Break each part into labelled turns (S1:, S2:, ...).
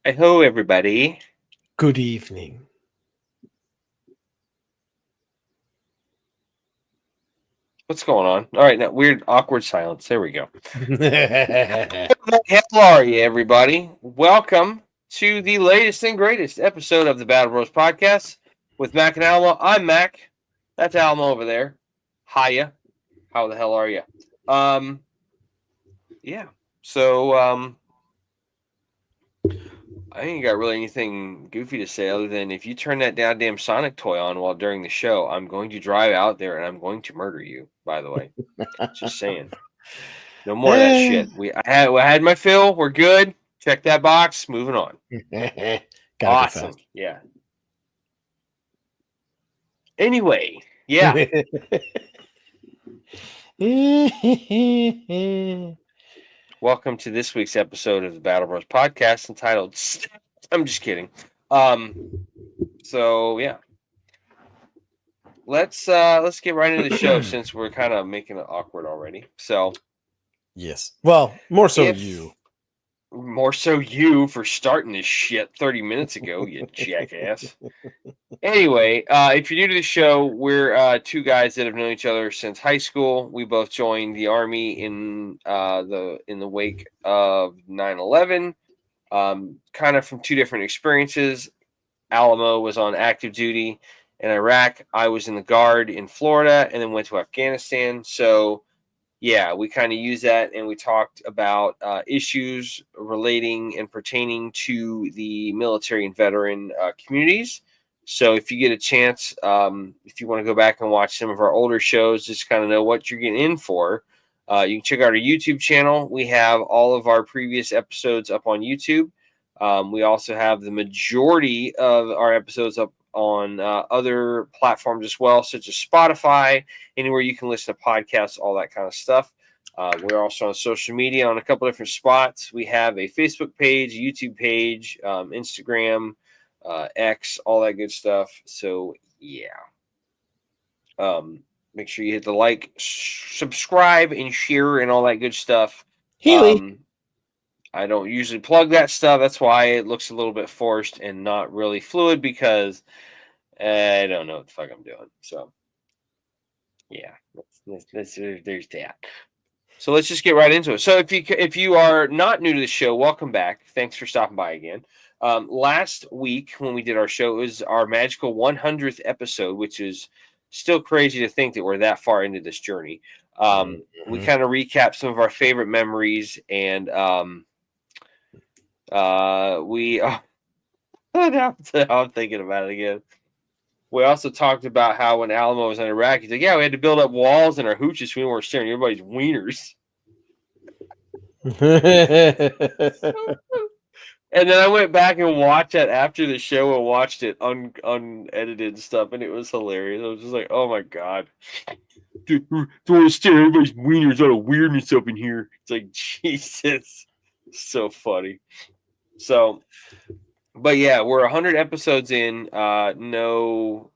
S1: Hello, everybody.
S2: Good evening.
S1: What's going on? All right, now weird, awkward silence. There we go.
S2: Hey,
S1: How the hell are you, everybody? Welcome to the latest and greatest episode of the Battle Bros podcast with Mac and Alamo. I'm Mac. That's Alamo over there. Hiya. How the hell are you? Um, yeah. So, I ain't got really anything goofy to say other than if you turn that goddamn Sonic toy on while during the show, I'm going to drive out there and I'm going to murder you. By the way, just saying. No more of that shit. I had my fill. We're good. Check that box. Moving on.
S2: gotta go
S1: Awesome.
S2: fast.
S1: Yeah. Anyway, yeah. Welcome to this week's episode of the Battle Bros podcast entitled I'm just kidding. So yeah. Let's get right into the show since we're kind of making it awkward already. So
S2: Yes. Well, more so
S1: if
S2: you.
S1: more so you for starting this shit 30 minutes ago, you jackass. Anyway, if you're new to the show, we're two guys that have known each other since high school. We both joined the army in the wake of 9/11. Kind of from two different experiences. Alamo was on active duty in Iraq. I was in the Guard in Florida, and then went to Afghanistan. So yeah, we kind of use that, and we talked about issues relating and pertaining to the military and veteran communities. So if you get a chance, if you want to go back and watch some of our older shows, just kind of know what you're getting in for, you can check out our YouTube channel. We have all of our previous episodes up on YouTube. We also have the majority of our episodes up on other platforms as well, such as Spotify, anywhere you can listen to podcasts, all that kind of stuff. We're also on social media on a couple different spots. We have a Facebook page, YouTube page, Instagram, X, all that good stuff. So yeah, make sure you hit the like, subscribe, and share, and all that good stuff.
S2: Healy.
S1: I don't usually plug that stuff. That's why it looks a little bit forced and not really fluid because I don't know what the fuck I'm doing. So yeah, there's that. So let's just get right into it. So if you are not new to the show, welcome back. Thanks for stopping by again. Last week when we did our show, it was our magical 100th episode, which is still crazy to think that we're that far into this journey. We kind of recapped some of our favorite memories, and we. Now I'm thinking about it again. We also talked about how when Alamo was in Iraq, he's like, "Yeah, we had to build up walls in our hooches so we weren't staring at everybody's wieners." And then I went back and watched that after the show and watched it unedited and stuff, and it was hilarious. I was just like, "Oh my god, dude, don't want to stare at everybody's wieners out of weirdness up in here." It's like Jesus, so funny. So, but yeah, we're 100 episodes in. No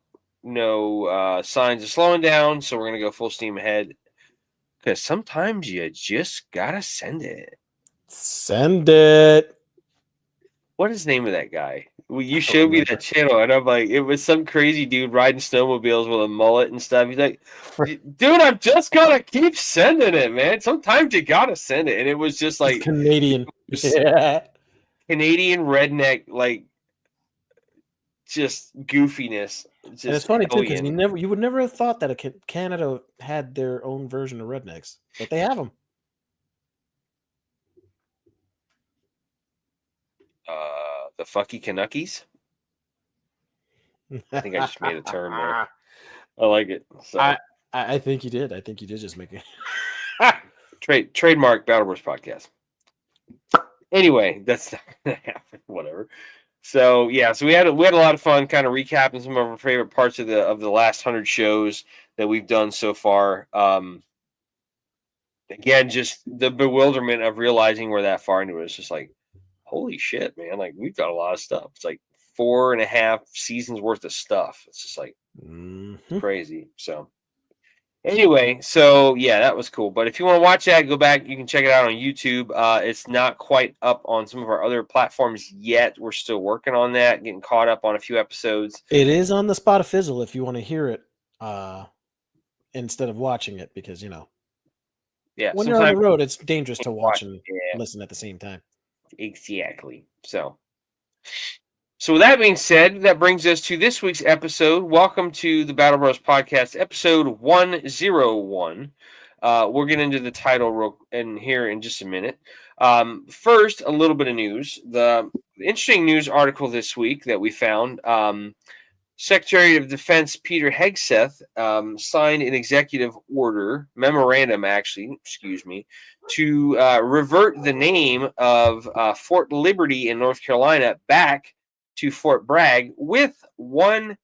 S1: signs of slowing down, so we're gonna go full steam ahead. Because sometimes you just gotta send it.
S2: Send it.
S1: What is the name of that guy? Well, you
S2: I don't
S1: showed me
S2: remember.
S1: that channel, and I'm like, it was some crazy dude riding snowmobiles with a mullet and stuff. He's like, dude, I'm just gonna keep sending it, man. Sometimes you gotta send it, and it was just
S2: It's
S1: like
S2: Canadian. Yeah.
S1: Canadian redneck, like just goofiness,
S2: And it's
S1: just
S2: funny too because
S1: hellion.
S2: you would never have thought that Canada had their own version of rednecks, but they have them.
S1: The fucky Canuckies. I think I just made a term there. I like it. So
S2: I think you did. I think you did just make it.
S1: trademark Battle Wars podcast. Anyway, that's not gonna happen. Whatever. So yeah, so we had a lot of fun, kind of recapping some of our favorite parts of the last 100 shows that we've done so far. Again, just the bewilderment of realizing we're that far into it. It's just like, holy shit, man! Like we've got a lot of stuff. It's like 4.5 seasons worth of stuff. It's just like
S2: Mhm.
S1: crazy. So Anyway, so yeah, that was cool. But if you want to watch that, go back. You can check it out on YouTube. It's not quite up on some of our other platforms yet. We're still working on that, getting caught up on a few episodes.
S2: It is on the Spotifizzle if you want to hear it instead of watching it, because
S1: Yeah,
S2: when you're on the
S1: sometimes
S2: road, it's dangerous to watch
S1: watch.
S2: and
S1: Yeah,
S2: listen at the same time.
S1: exactly. So with that being said, that brings us to this week's episode. Welcome to the Battle Bros Podcast, episode 101. We'll get into the title in here in just a minute. First, a little bit of news. The interesting news article this week that we found. Secretary of Defense Peter Hegseth signed an executive memorandum, to revert the name of Fort Liberty in North Carolina back to Fort Bragg with one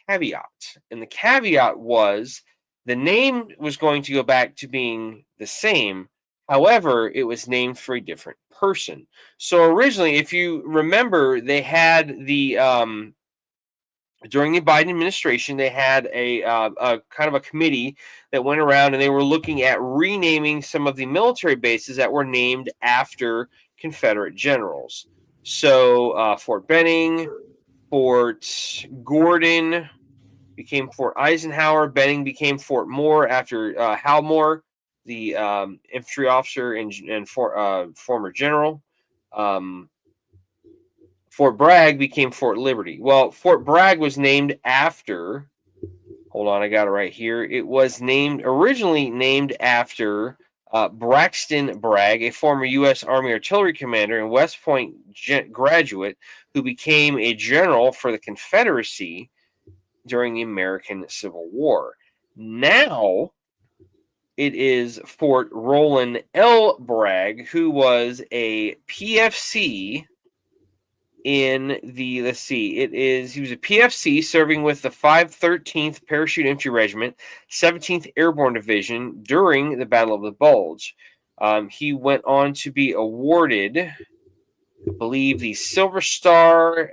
S1: caveat. And the caveat was the name was going to go back to being the same. However, it was named for a different person. So originally, if you remember, they had the during the Biden administration, they had a kind of a committee that went around and they were looking at renaming some of the military bases that were named after Confederate generals. So Fort Benning, Fort Gordon became Fort Eisenhower. Benning became Fort Moore after Hal Moore, the infantry officer and former general. Fort Bragg became Fort Liberty. Well, Fort Bragg was named after. Hold on, I got it right here. It was originally named after Braxton Bragg, a former U.S. Army artillery commander and West Point graduate who became a general for the Confederacy during the American Civil War. Now it is Fort Roland L. Bragg, who was a PFC in the, he was a PFC serving with the 513th Parachute Infantry Regiment, 17th Airborne Division during the Battle of the Bulge. He went on to be awarded, I believe, the Silver Star.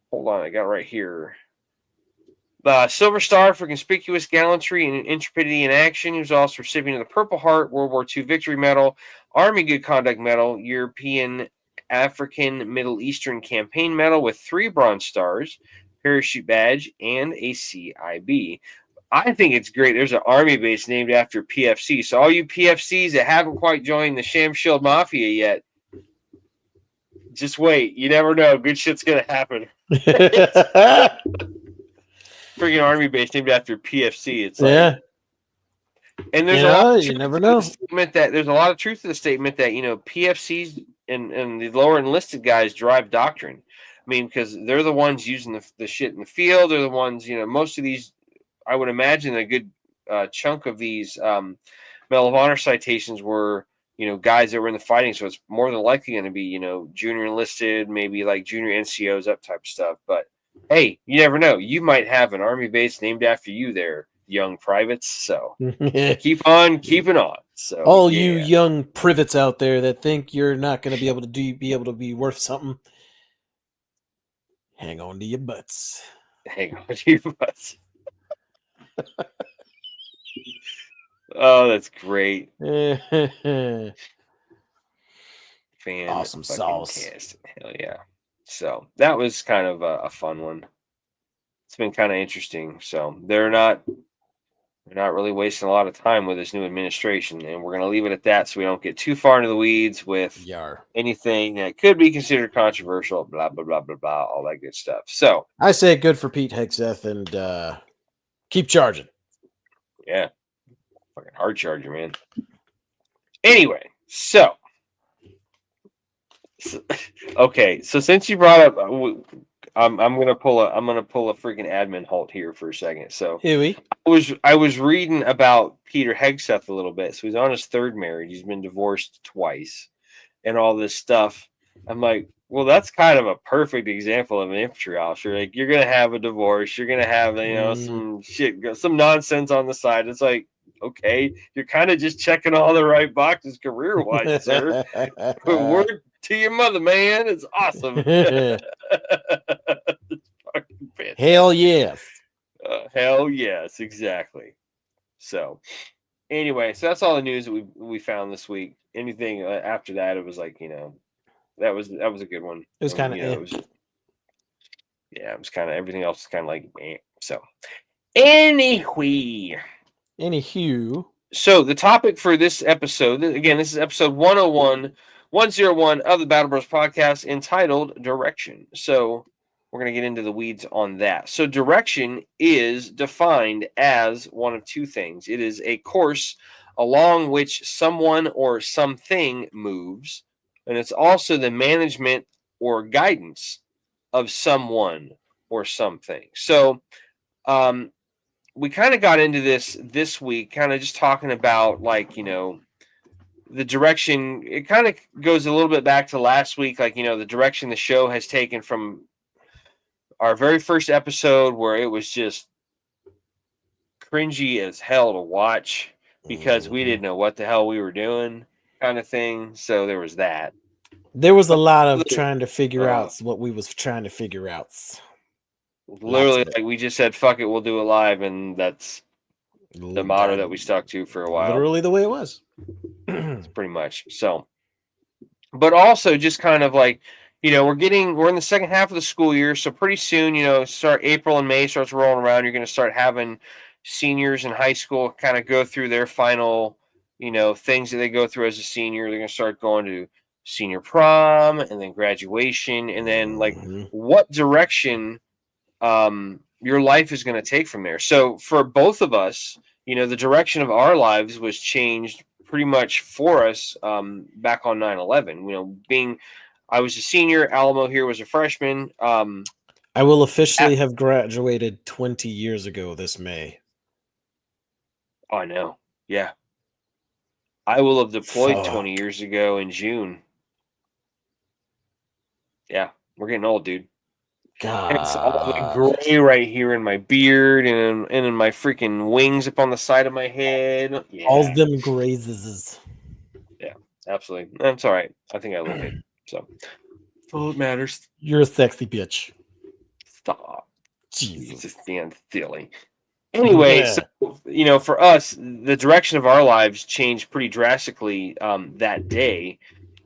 S1: Hold on, I got it right here. Silver Star for conspicuous gallantry and intrepidity in action. He was also recipient of the Purple Heart, World War II Victory Medal, Army Good Conduct Medal, European African Middle Eastern Campaign Medal with 3 Bronze Stars, Parachute Badge, and a CIB. I think it's great. There's an army base named after PFC. So all you PFCs that haven't quite joined the Sham Shield Mafia yet, just wait. You never know. Good shit's going to happen. Freaking army base named after PFC. It's like,
S2: yeah.
S1: And there's a lot of
S2: you never know.
S1: There's a lot of truth to the statement that PFCs and the lower enlisted guys drive doctrine. I mean, because they're the ones using the shit in the field. They're the ones, most of these. I would imagine a good chunk of these Medal of Honor citations were guys that were in the fighting. So it's more than likely going to be junior enlisted, maybe like junior NCOs, that type of stuff. But hey, you never know. You might have an army base named after you there, young privates. So keep on keeping on. So
S2: all you young privates out there that think you're not going to be able to be worth something, hang on to your butts.
S1: Hang on to your butts. Oh, that's great.
S2: Awesome sauce.
S1: Hell yeah. So that was kind of a fun one. It's been kind of interesting. So they're not really wasting a lot of time with this new administration, and we're going to leave it at that so we don't get too far into the weeds with anything that could be considered controversial, blah, blah, blah, blah, blah, all that good stuff. So
S2: I say good for Pete Hegseth, and keep charging.
S1: Yeah. Fucking hard charger, man. Anyway, so okay, so since you brought up, I'm gonna pull a freaking admin halt here for a second. So I was reading about Peter Hegseth a little bit. So he's on his 3rd marriage. He's been divorced twice, and all this stuff. I'm like, well, that's kind of a perfect example of an infantry officer. Like, you're gonna have a divorce. You're gonna have some shit, some nonsense on the side. It's like, okay, you're kind of just checking all the right boxes career-wise, sir. Word to your mother, man. It's awesome. It's
S2: hell yes.
S1: Hell yes, exactly. So anyway, so that's all the news that we found this week. Anything after that, it was like, that was a good one.
S2: It was
S1: And,
S2: kind of
S1: it was yeah, it was kind of everything else is kind of like so. Anyway,
S2: Anywho,
S1: so the topic for this episode, again, this is episode 101 of the Battle Bros podcast, entitled Direction. So we're going to get into the weeds on that. So direction is defined as one of two things. It is a course along which someone or something moves, and it's also the management or guidance of someone or something. So we kind of got into this week, kind of just talking about, like, the direction. It kind of goes a little bit back to last week, like, the direction the show has taken from our very first episode, where it was just cringy as hell to watch because we didn't know what the hell we were doing, kind of thing. So there was that.
S2: there was a lot of trying to figure
S1: Uh,
S2: out what we was trying to figure out.
S1: Literally, like, we just said, "Fuck it, we'll do it live," and that's the motto that we stuck to for a while.
S2: Literally the way it was.
S1: Pretty much. So, but also just kind of like, we're in the second half of the school year, so pretty soon, start April and May starts rolling around. You're going to start having seniors in high school kind of go through their final, things that they go through as a senior. They're going to start going to senior prom and then graduation, and then like what direction your life is going to take from there. So for both of us, the direction of our lives was changed pretty much for us back on 9/11. I was a senior, Alamo here was a freshman.
S2: I will officially have graduated 20 years ago this May.
S1: Oh, I know. Yeah. I will have deployed 20 years ago in June. Yeah, we're getting old, dude.
S2: God.
S1: It's all the gray right here in my beard and in my freaking wings up on the side of my head. Yeah.
S2: All them grazes.
S1: Yeah, absolutely. That's all right. I think I look good. So that's all that matters.
S2: You're a sexy bitch.
S1: Stop.
S2: Jesus.
S1: Just stand silly. Anyway, so, for us, the direction of our lives changed pretty drastically that day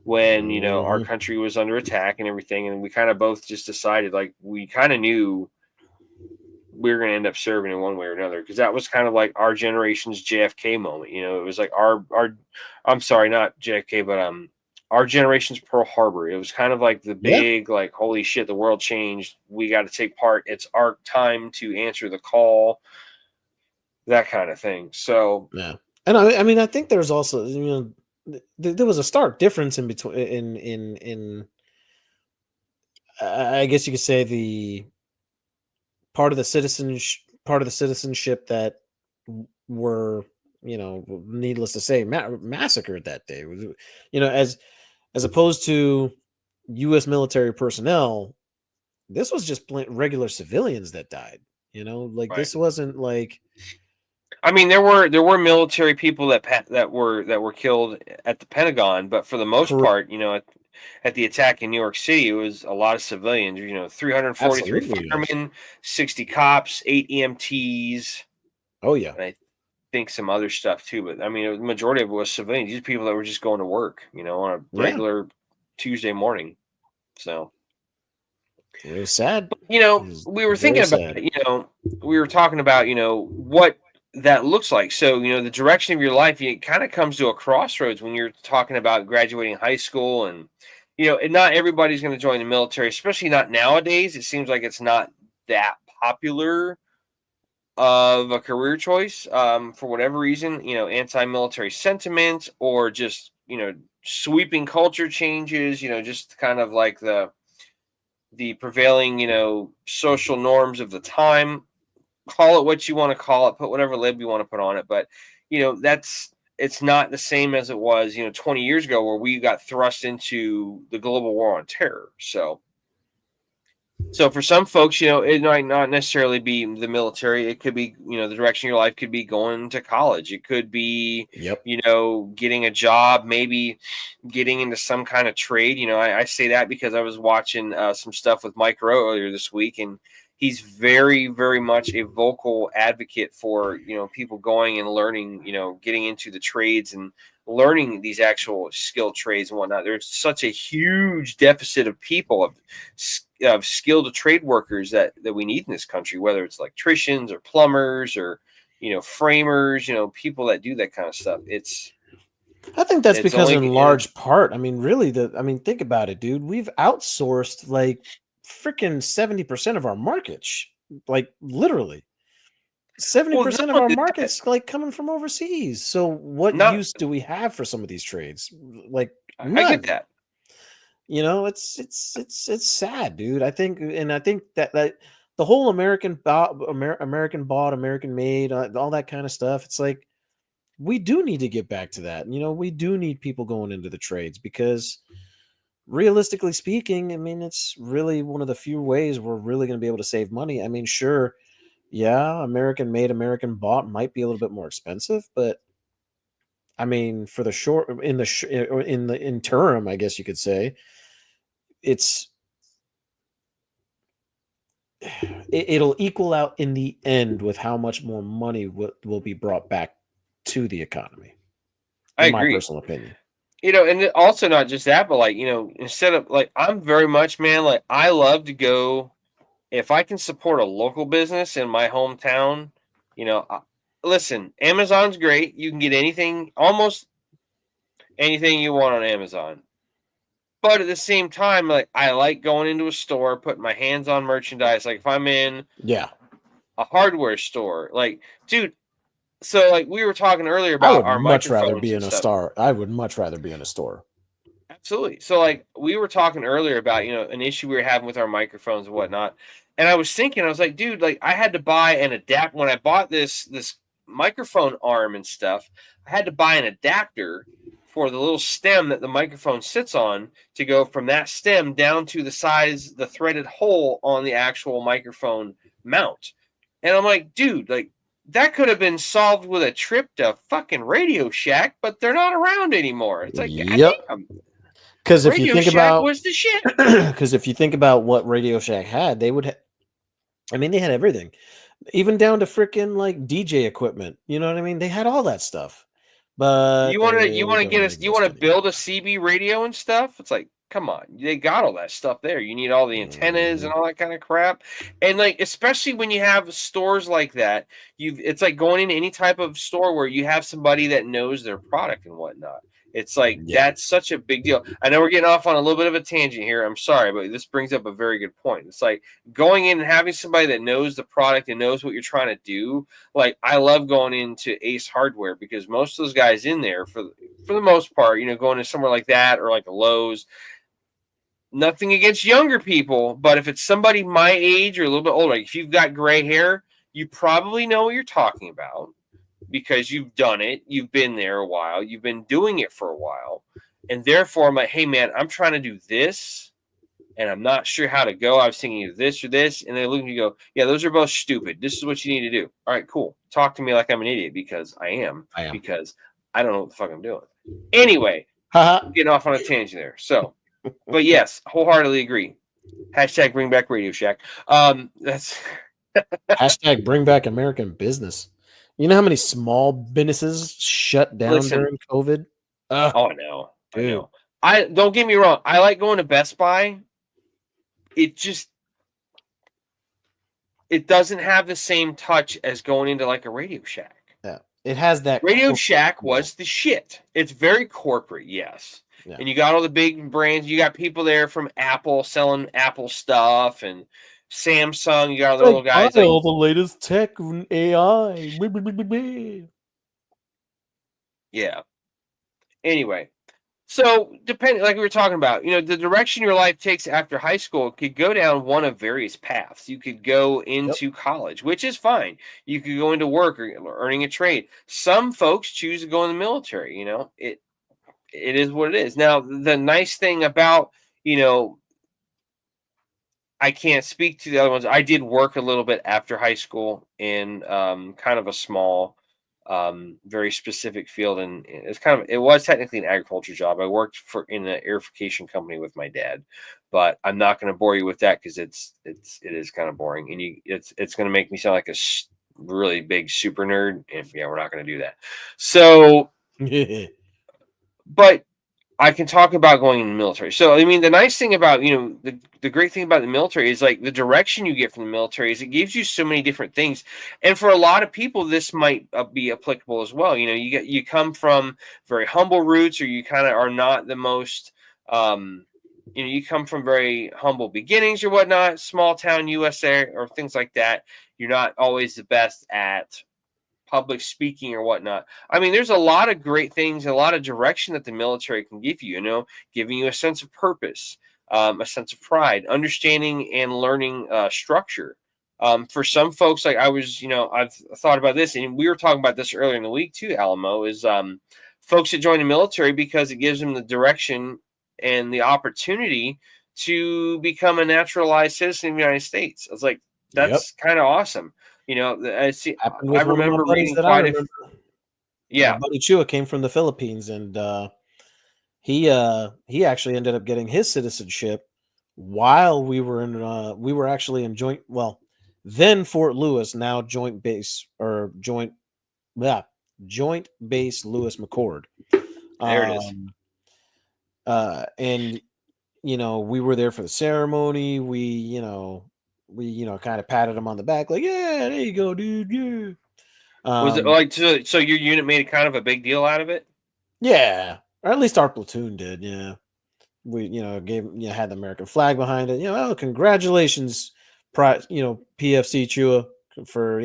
S1: when, our country was under attack and everything. And we kind of both just decided, like, we kind of knew we were going to end up serving in one way or another, because that was kind of like our generation's JFK moment. It was like I'm sorry, not JFK, but our generation's Pearl Harbor. It was kind of like the big, like, holy shit, the world changed. We got to take part. It's our time to answer the call. That kind of thing. So
S2: yeah, and I mean, I think there's also, there was a stark difference in between in I guess you could say the part of the citizenship that were, needless to say, massacred that day. As opposed to U.S. military personnel, this was just regular civilians that died. Like, this wasn't like.
S1: I mean, there were military people that were killed at the Pentagon, but for the most part, at the attack in New York City, it was a lot of civilians. 343 firemen, 60 cops, 8 EMTs.
S2: Oh yeah,
S1: and I think some other stuff too. But I mean, the majority of it was civilians. These people that were just going to work, on a regular Tuesday morning. So
S2: it was sad.
S1: We were thinking about it. We were talking about what that looks like. So, the direction of your life, it kind of comes to a crossroads when you're talking about graduating high school, and and not everybody's going to join the military, especially not nowadays. It seems like it's not that popular of a career choice for whatever reason, anti-military sentiment, or just, sweeping culture changes, just kind of like the prevailing, social norms of the time. Call it what you want to call it, put whatever lib you want to put on it. But, it's not the same as it was, 20 years ago, where we got thrust into the global war on terror. So for some folks, it might not necessarily be the military. It could be, the direction of your life could be going to college. It could be, getting a job, maybe getting into some kind of trade. I say that because I was watching some stuff with Mike Rowe earlier this week, and he's very, very much a vocal advocate for, people going and learning, getting into the trades and learning these actual skilled trades and whatnot. There's such a huge deficit of people, of skilled trade workers that we need in this country, whether it's electricians or plumbers or framers, people that do that kind of stuff.
S2: I think that's
S1: It's
S2: because
S1: only
S2: in large part, I mean, really, think about it, dude. We've outsourced like freaking 70% of our market, like literally. 70% of
S1: not
S2: our
S1: only that,
S2: markets like coming from overseas. So what
S1: not
S2: use do we have for some of these trades? Like
S1: I get
S2: none.
S1: that.
S2: It's sad, dude. I think that the whole American bought, American made, all that kind of stuff. It's like we do need to get back to that. We do need people going into the trades because realistically speaking, I mean, it's really one of the few ways we're really going to be able to save money. I mean, sure, yeah, American made, American bought might be a little bit more expensive, but I mean, for the short in the interim, I guess you could say it's it'll equal out in the end with how much more money will be brought back to the economy,
S1: I
S2: in my
S1: agree.
S2: personal opinion.
S1: And also not just that, but instead of I'm very much, man, I love to go if I can support a local business in my hometown. Listen, Amazon's great. You can get almost anything you want on Amazon. But at the same time, I like going into a store, putting my hands on merchandise. Like if I'm in
S2: Yeah,
S1: a hardware store, dude. So we were talking earlier
S2: I
S1: about
S2: would
S1: our
S2: much rather
S1: microphones
S2: be
S1: and
S2: in a
S1: stuff.
S2: store. I would much rather be in a store.
S1: Absolutely. So we were talking earlier about, an issue we were having with our microphones and whatnot. And I was thinking, I was like, dude, I had to buy an adapt when I bought this microphone arm and stuff, I had to buy an adapter for the little stem that the microphone sits on to go from that stem down to the threaded hole on the actual microphone mount. And I'm like, dude, that could have been solved with a trip to fucking Radio Shack, but they're not around anymore. It's like,
S2: Yep.
S1: goddamn.
S2: Because if you
S1: Radio
S2: think
S1: Shack
S2: about,
S1: was the shit.
S2: because if you think about what Radio Shack had, they would. I mean, they had everything, even down to freaking like DJ equipment. You know what I mean? They had all that stuff, but
S1: You want
S2: they
S1: to
S2: don't
S1: you want
S2: exist
S1: to build a
S2: anymore.
S1: CB radio and stuff? It's like, come on, they got all that stuff there. You need all the antennas and
S2: Mhm.
S1: all that kind of crap. And especially when you have stores like that, it's like going into any type of store where you have somebody that knows their product and whatnot. It's like
S2: Yeah.
S1: that's such a big deal. I know we're getting off on a little bit of a tangent here. I'm sorry, but this brings up a very good point. It's like going in and having somebody that knows the product and knows what you're trying to do. I love going into Ace Hardware because most of those guys in there, for the most part, going to somewhere like that or like a Lowe's. Nothing against younger people, but if it's somebody my age or a little bit older, if you've got gray hair, you probably know what you're talking about because you've done it, you've been there a while, you've been doing it for a while, and therefore I'm like, hey man, I'm trying to do this and I'm not sure how to go. I was thinking of this or this, and they look at you and go, yeah, those are both stupid. This is what you need to do. All right, cool. Talk to me like I'm an idiot because I am, because I don't know what the fuck I'm doing. Anyway, getting off on a tangent there. So, but yes, wholeheartedly agree. Hashtag bring back Radio Shack. That's
S2: Hashtag bring back American business. You know how many small businesses shut down
S1: listen.
S2: during COVID?
S1: Oh, I know. I
S2: Dude.
S1: know. I don't get me wrong. I like going to Best Buy. It just it doesn't have the same touch as going into like a Radio Shack.
S2: Yeah. It has that
S1: Radio
S2: corporate
S1: Shack
S2: feel.
S1: was the shit. It's very corporate, yes.
S2: Yeah.
S1: And you got all the big brands. You got people there from Apple selling Apple stuff and Samsung. You got all the little guys
S2: all the latest tech and AI.
S1: yeah. Anyway, so depending, like we were talking about, the direction your life takes after high school could go down one of various paths. You could go
S2: Yep.
S1: into college, which is fine. You could go into work or earning a trade. Some folks choose to go in the military. It is what it is. Now, the nice thing about, I can't speak to the other ones. I did work a little bit after high school in kind of a small very specific field, and it was technically an agriculture job. I worked in an airification company with my dad, but I'm not going to bore you with that because it is kind of boring, and it's going to make me sound like a really big super nerd, and yeah, we're not going to do that. So, but I can talk about going in the military. So, I mean, the nice thing about, the great thing about the military is like the direction you get from the military is it gives you so many different things. And for a lot of people, this might be applicable as well. You come from very humble roots, or you kind of are not the most, you come from very humble beginnings or whatnot, small town USA or things like that. You're not always the best at public speaking or whatnot. I mean, there's a lot of great things, a lot of direction that the military can give you, giving you a sense of purpose, a sense of pride, understanding and learning structure. For some folks, like I've thought about this, and we were talking about this earlier in the week too, Alamo, is folks that join the military because it gives them the direction and the opportunity to become a naturalized citizen of the United States. I was like,
S2: Yep.
S1: that's kind of awesome. I see.
S2: Happened
S1: I
S2: with one of my
S1: remember
S2: buddies
S1: reading
S2: that I
S1: quite a.
S2: remember. My
S1: Yeah.
S2: buddy Chua came from the Philippines, and he actually ended up getting his citizenship while we were actually in joint, well, then Fort Lewis, now joint base, or joint base Lewis McCord.
S1: There it is.
S2: And we were there for the ceremony. We kind of patted him on the back, like, yeah, there you go, dude. Yeah.
S1: Was it like so your unit made kind of a big deal out of it?
S2: Yeah, or at least our platoon did. Yeah, we had the American flag behind it. Oh, congratulations, PFC Chua, for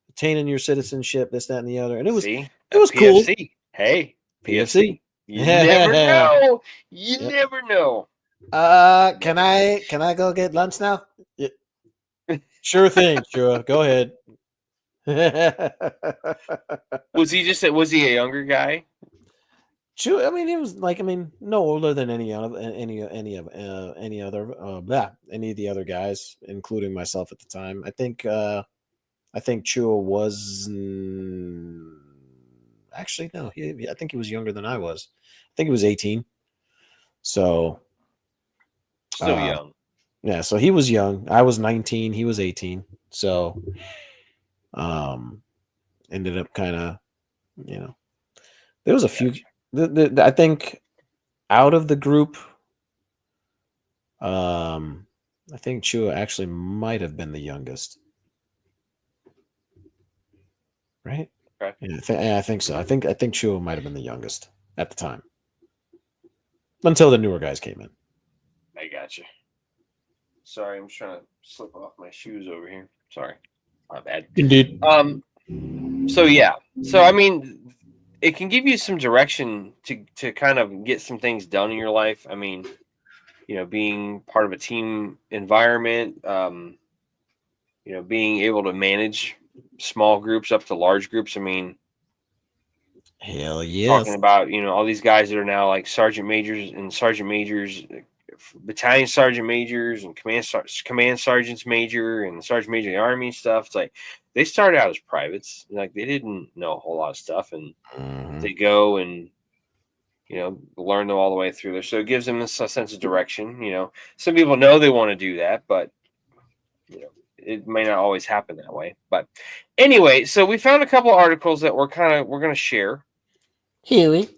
S2: attaining your citizenship, this, that, and the other. And it
S1: See?
S2: was cool.
S1: PFC. Hey,
S2: PFC.
S1: PFC. You never know. You
S2: Yep.
S1: never know.
S2: Can I go get lunch now? Yeah. Sure thing, Chua. Go ahead.
S1: Was he a younger guy?
S2: True. I mean, he was like, no older than any of the other guys, including myself at the time. I think Chua was actually no. I think he was younger than I was. I think he was 18. So,
S1: Still young.
S2: yeah. So he was young. I was 19. He was 18. So, ended up kind of, there was a few. I think out of the group, I think Chua actually might have been the youngest, right?
S1: Okay.
S2: Yeah, I think so. I think Chua might have been the youngest at the time, until the newer guys came in.
S1: I got you. Sorry, I'm trying to slip off my shoes over here. Sorry, my bad.
S2: Indeed.
S1: So yeah. So I mean, it can give you some direction to kind of get some things done in your life. I mean, being part of a team environment, being able to manage small groups up to large groups. I mean,
S2: Hell yes.
S1: talking about, all these guys that are now like sergeant majors, battalion sergeant majors, and command sergeants major, and sergeant major of the Army stuff. It's like they started out as privates, like they didn't know a whole lot of stuff, and they go and learn them all the way through there. So it gives them a sense of direction. Some people know they want to do that, but it may not always happen that way. But anyway, so we found a couple articles that we're going to share.
S2: Huey.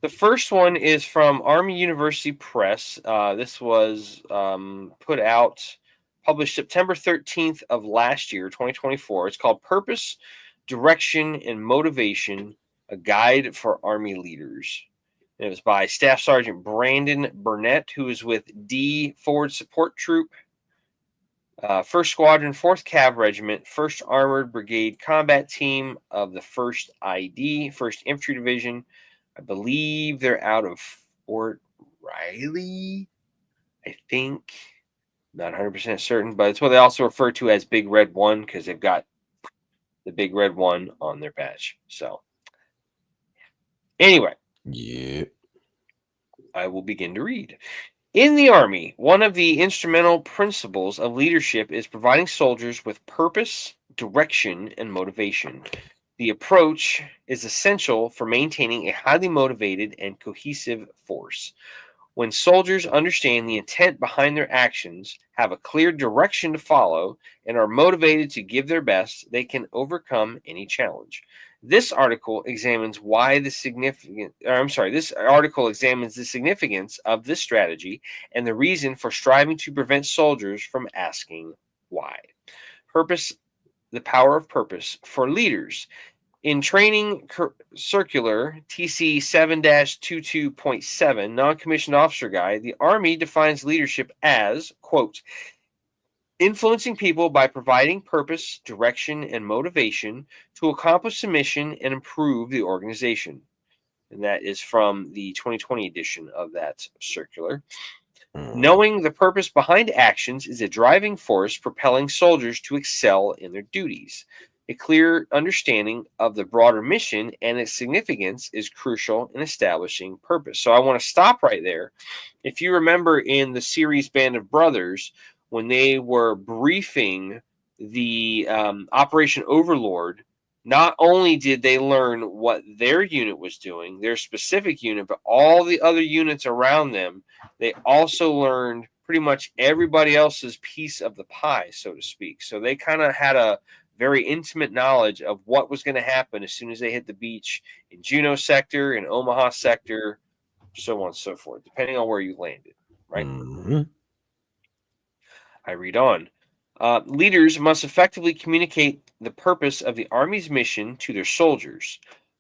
S1: The first one is from Army University Press. This was published September 13th of last year, 2024. It's called Purpose, Direction, and Motivation, a Guide for Army Leaders. And it was by Staff Sergeant Brandon Burnett, who is with D Forward Support Troop, 1st Squadron, 4th Cav Regiment, 1st Armored Brigade Combat Team of the 1st ID, 1st Infantry Division. I believe they're out of Fort Riley, I think. Not 100% certain, but it's what they also refer to as Big Red 1 because they've got the Big Red 1 on their badge. So, anyway.
S2: Yeah.
S1: I will begin to read. In the Army, one of the instrumental principles of leadership is providing soldiers with purpose, direction and motivation. The approach is essential for maintaining a highly motivated and cohesive force. When soldiers understand the intent behind their actions, have a clear direction to follow, and are motivated to give their best, they can overcome any challenge. This article examines this article examines the significance of this strategy and the reason for striving to prevent soldiers from asking why. Purpose, the power of purpose for leaders. In Training Circular TC 7-22.7, Non-Commissioned Officer Guide, the Army defines leadership as, quote, influencing people by providing purpose, direction, and motivation to accomplish the mission and improve the organization. And that is from the 2020 edition of that circular. Knowing the purpose behind actions is a driving force propelling soldiers to excel in their duties. A clear understanding of the broader mission and its significance is crucial in establishing purpose. So I want to stop right there. If you remember in the series Band of Brothers, when they were briefing the Operation Overlord, not only did they learn what their unit was doing, their specific unit, but all the other units around them, they also learned pretty much everybody else's piece of the pie, so to speak. So they kind of had a very intimate knowledge of what was going to happen as soon as they hit the beach in Juneau sector, in Omaha sector, so on and so forth, depending on where you landed, right?
S2: Mm-hmm.
S1: I read on. Leaders must effectively communicate the purpose of the Army's mission to their soldiers.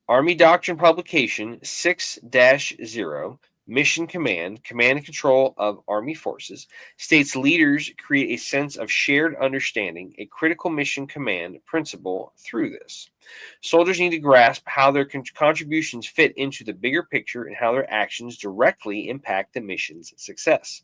S1: Army Doctrine Publication 6-0, Mission Command, Command and Control of Army Forces, states leaders create a sense of shared understanding, a critical mission command principle through this. Soldiers need to grasp how their contributions fit into the bigger picture and how their actions directly impact the mission's success.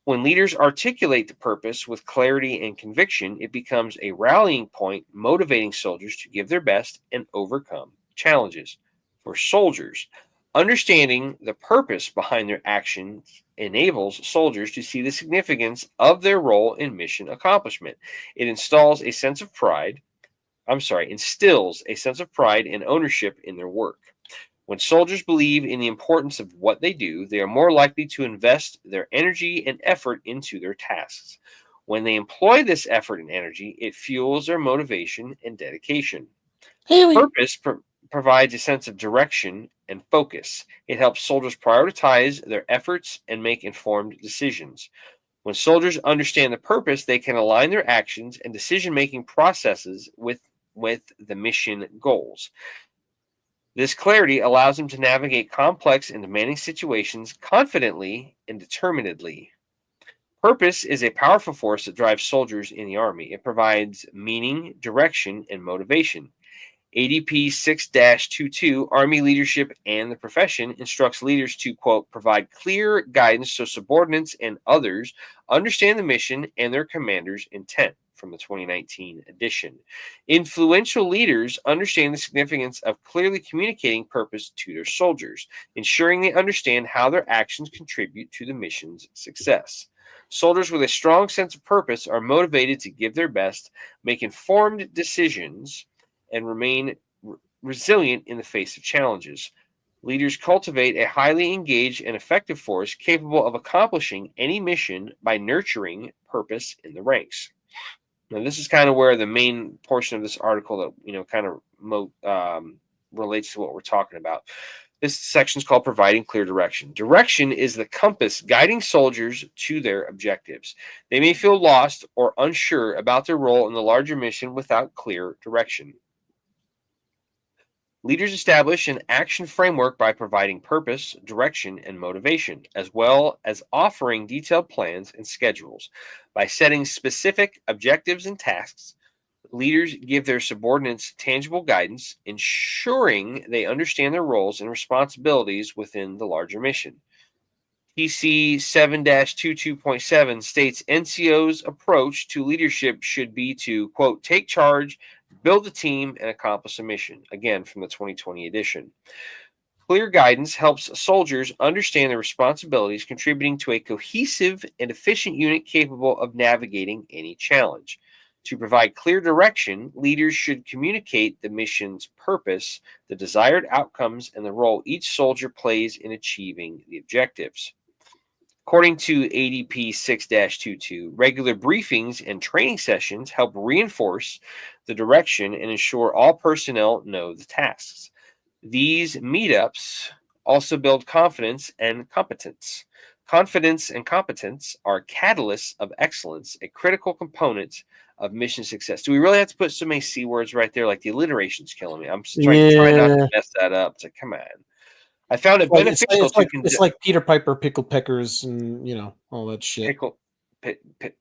S1: When leaders articulate the purpose with clarity and conviction, it becomes a rallying point, motivating soldiers to give their best and overcome challenges. For soldiers, understanding the purpose behind their actions enables soldiers to see the significance of their role in mission accomplishment. It instills a sense of pride and ownership in their work. When soldiers believe in the importance of what they do, they are more likely to invest their energy and effort into their tasks. When they employ this effort and energy, it fuels their motivation and dedication. Purpose provides a sense of direction and focus. It helps soldiers prioritize their efforts and make informed decisions. When soldiers understand the purpose, they can align their actions and decision-making processes with the mission goals. This clarity allows them to navigate complex and demanding situations confidently and determinedly. Purpose is a powerful force that drives soldiers in the Army. It provides meaning, direction, and motivation. ADP 6-22, Army Leadership and the Profession, instructs leaders to, quote, provide clear guidance so subordinates and others understand the mission and their commander's intent, from the 2019 edition. Influential leaders understand the significance of clearly communicating purpose to their soldiers, ensuring they understand how their actions contribute to the mission's success. Soldiers with a strong sense of purpose are motivated to give their best, make informed decisions, and remain resilient in the face of challenges. Leaders cultivate a highly engaged and effective force capable of accomplishing any mission by nurturing purpose in the ranks. Now, this is kind of where the main portion of this article that kind of relates to what we're talking about. This section is called Providing Clear Direction. Direction is the compass guiding soldiers to their objectives. They may feel lost or unsure about their role in the larger mission without clear direction. Leaders establish an action framework by providing purpose, direction, and motivation, as well as offering detailed plans and schedules. By setting specific objectives and tasks, leaders give their subordinates tangible guidance, ensuring they understand their roles and responsibilities within the larger mission. TC 7-22.7 states NCO's approach to leadership should be to, quote, take charge, build a team, and accomplish a mission. Again, from the 2020 edition. Clear guidance helps soldiers understand their responsibilities, contributing to a cohesive and efficient unit capable of navigating any challenge. To provide clear direction, leaders should communicate the mission's purpose, the desired outcomes, and the role each soldier plays in achieving the objectives. According to ADP 6-22, regular briefings and training sessions help reinforce the direction and ensure all personnel know the tasks. These meetups also build confidence and competence. Confidence and competence are catalysts of excellence, a critical component of mission success. Do we really have to put so many C words right there? Like the alliteration's killing me. I'm trying not to mess that up. It's like, come on. I found it beneficial to
S2: it's like Peter Piper, pickled peckers, and all that shit.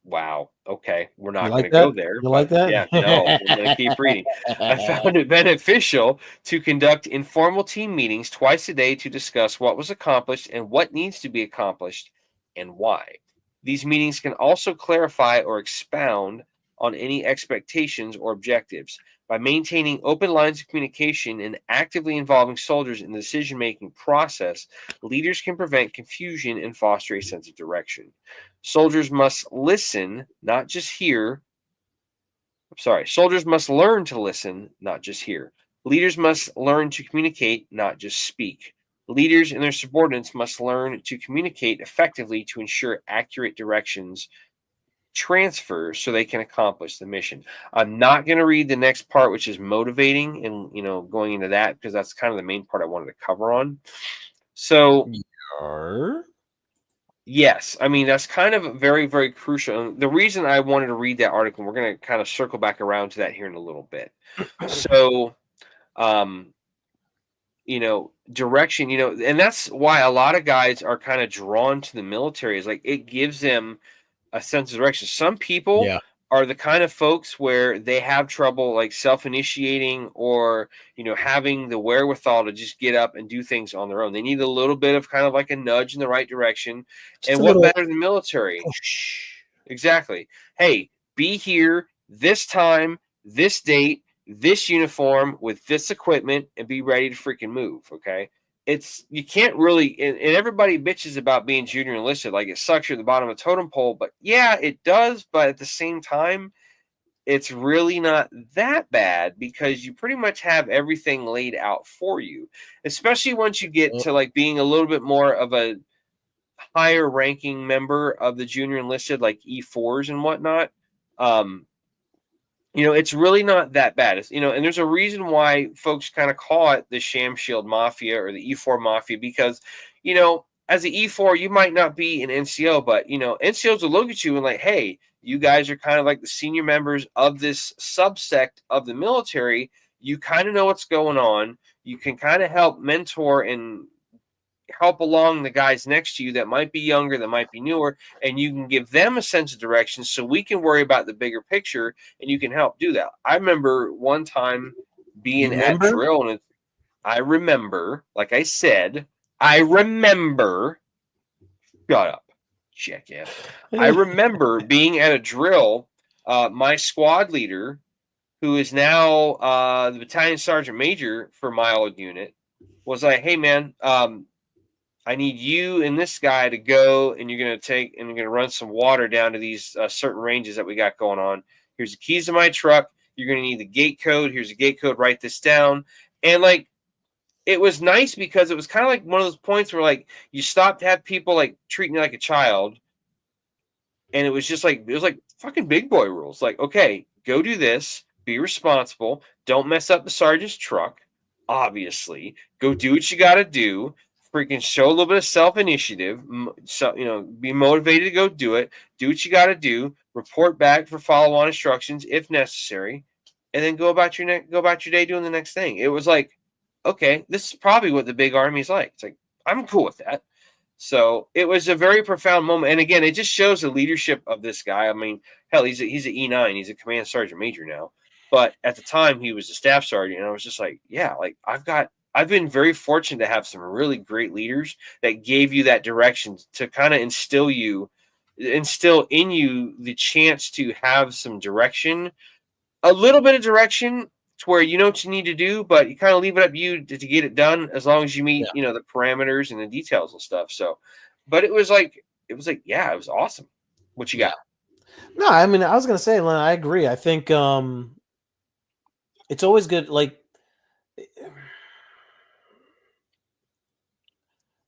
S1: Wow. Okay, we're
S2: You
S1: not going
S2: like
S1: to go
S2: that?
S1: there,
S2: You like
S1: but
S2: that?
S1: yeah, no, we're going to keep reading. I found it beneficial to conduct informal team meetings twice a day to discuss what was accomplished and what needs to be accomplished and why. These meetings can also clarify or expound on any expectations or objectives. By maintaining open lines of communication and actively involving soldiers in the decision-making process, leaders can prevent confusion and foster a sense of direction. Soldiers must listen, not just hear. Soldiers must learn to listen, not just hear. Leaders must learn to communicate, not just speak. Leaders and their subordinates must learn to communicate effectively to ensure accurate directions transfer so they can accomplish the mission. I'm not going to read the next part, which is motivating and going into that, because that's kind of the main part I wanted to cover on. So yes, I mean, that's kind of very, very crucial. And the reason I wanted to read that article, we're going to kind of circle back around to that here in a little bit. So direction, and that's why a lot of guys are kind of drawn to the military, is like it gives them a sense of direction. Some people are the kind of folks where they have trouble like self-initiating or having the wherewithal to just get up and do things on their own. They need a little bit of kind of like a nudge in the right direction.
S2: Just
S1: and what better than military push. Exactly. Hey, be here this time, this date, this uniform with this equipment, and be ready to freaking move. Okay. You can't really, and everybody bitches about being junior enlisted, like it sucks you're at the bottom of a totem pole, but yeah, it does. But at the same time, it's really not that bad because you pretty much have everything laid out for you, especially once you get to like being a little bit more of a higher ranking member of the junior enlisted, like E4s and whatnot. It's really not that bad. And there's a reason why folks kind of call it the Sham Shield Mafia or the E4 Mafia, because, as an E4, you might not be an NCO, but, NCOs will look at you and like, hey, you guys are kind of like the senior members of this subsect of the military. You kind of know what's going on. You can kind of help mentor and help along the guys next to you that might be younger, that might be newer, and you can give them a sense of direction so we can worry about the bigger picture and you can help do that. I remember one time being at drill, and I remember, like I said, shut up, jackass. I remember being at a drill, my squad leader, who is now the battalion sergeant major for my old unit, was like, hey man, I need you and this guy to go, and you're going to run some water down to these certain ranges that we got going on. Here's the keys to my truck. You're going to need the gate code. Here's the gate code. Write this down. And like, it was nice because it was kind of like one of those points where like you stopped to have people like treating you like a child. And it was just like, fucking big boy rules. Like, okay, go do this. Be responsible. Don't mess up the sergeant's truck. Obviously, go do what you got to do. Freaking show a little bit of self-initiative, so be motivated to go do it. Do what you got to do. Report back for follow-on instructions if necessary, and then go about your day doing the next thing. It was like, okay, this is probably what the big army is like. It's like I'm cool with that. So it was a very profound moment, and again, it just shows the leadership of this guy. I mean, hell, he's an E9. He's a command sergeant major now, but at the time he was a staff sergeant, and I was just like, yeah, like I've been very fortunate to have some really great leaders that gave you that direction to kind of instill in you the chance to have some direction, a little bit of direction to where you know what you need to do, but you kind of leave it up to you to get it done as long as you meet, the parameters and the details and stuff. So, but it was like, yeah, it was awesome. What you got?
S2: No, I mean, I was gonna say, Len, I agree. I think it's always good. Like,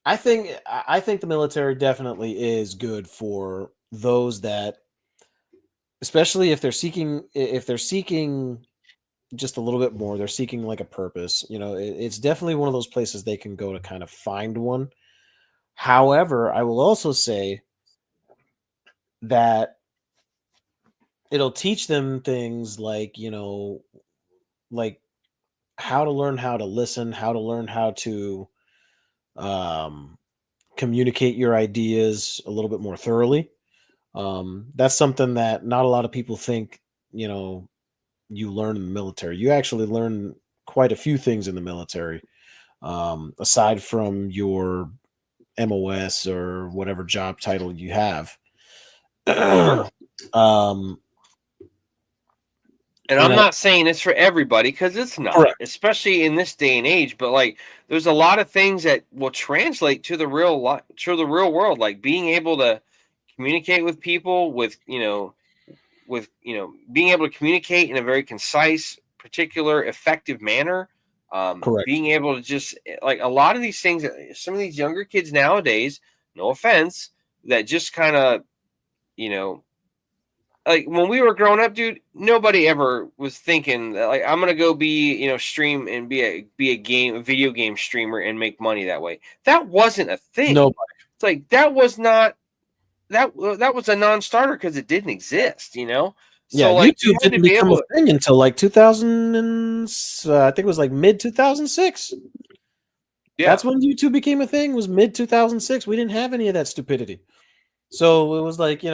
S2: I think the military definitely is good for those that, especially if they're seeking just a little bit more, they're seeking like a purpose. It's definitely one of those places they can go to kind of find one. However, I will also say that it'll teach them things like, like how to learn how to listen, how to learn how to um, communicate your ideas a little bit more thoroughly. That's something that not a lot of people think, you know, you learn in the military. You actually learn quite a few things in the military, aside from your MOS or whatever job title you have.
S1: Sure.
S2: um,
S1: And
S2: you
S1: I'm
S2: know,
S1: not saying it's for everybody because it's not,
S2: correct.
S1: especially in this day and age. But like, there's a lot of things that will translate to the real life, to the real world, like being able to communicate with people, being able to communicate in a very concise, particular, effective manner.
S2: Correct.
S1: Being able to just like a lot of these things, some of these younger kids nowadays, no offense, that just kind of you know like when we were growing up, dude, nobody ever was thinking that like I'm gonna go be stream and a video game streamer and make money that way. That wasn't a
S2: No,
S1: thing. It's like that was a non-starter because it didn't exist, you know.
S2: yeah,
S1: So like you
S2: YouTube
S1: had to
S2: didn't
S1: be
S2: become
S1: able
S2: a
S1: to.
S2: thing until like 2000 and I think it was like mid 2006.
S1: Yeah.
S2: That's when YouTube became a thing. Was mid 2006. We didn't have any of that stupidity. So it was like,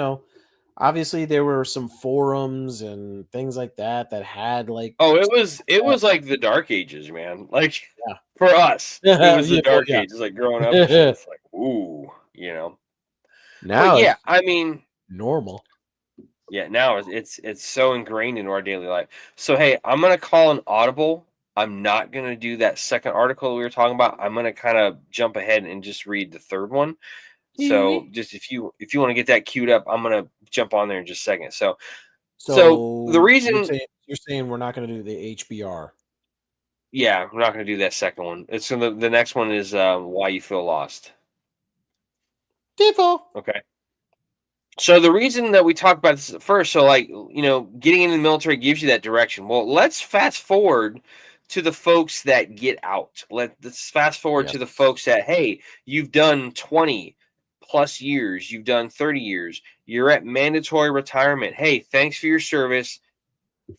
S2: obviously there were some forums and things like that that had like
S1: Oh, it
S2: stuff
S1: was like the dark ages, man. Like
S2: like
S1: for us, it
S2: that.
S1: was the
S2: Yeah, well,
S1: dark
S2: yeah.
S1: ages. Like growing up and shit. It's like ooh. But
S2: Now
S1: yeah,
S2: it's
S1: I mean,
S2: normal.
S1: yeah, now it's so ingrained into our daily life. So hey, I'm gonna call an audible. I'm not gonna do that second article we were talking about. I'm gonna kind of jump ahead and just read the third one. So just if you want to get that queued up, I'm gonna jump on there in just a second. So the
S2: So
S1: reason,
S2: you're saying we're not going to do the HBR.
S1: yeah, we're not gonna do that second one. It's gonna the next one is why you feel lost.
S2: Default.
S1: Okay. So the reason that we talk about this at first, so like getting into the military gives you that direction. Well, let's fast forward to the folks that get out. Let's fast forward to the
S2: Yes.
S1: folks that, hey, you've done 20 plus years, you've done 30 years, you're at mandatory retirement. Hey, thanks for your service.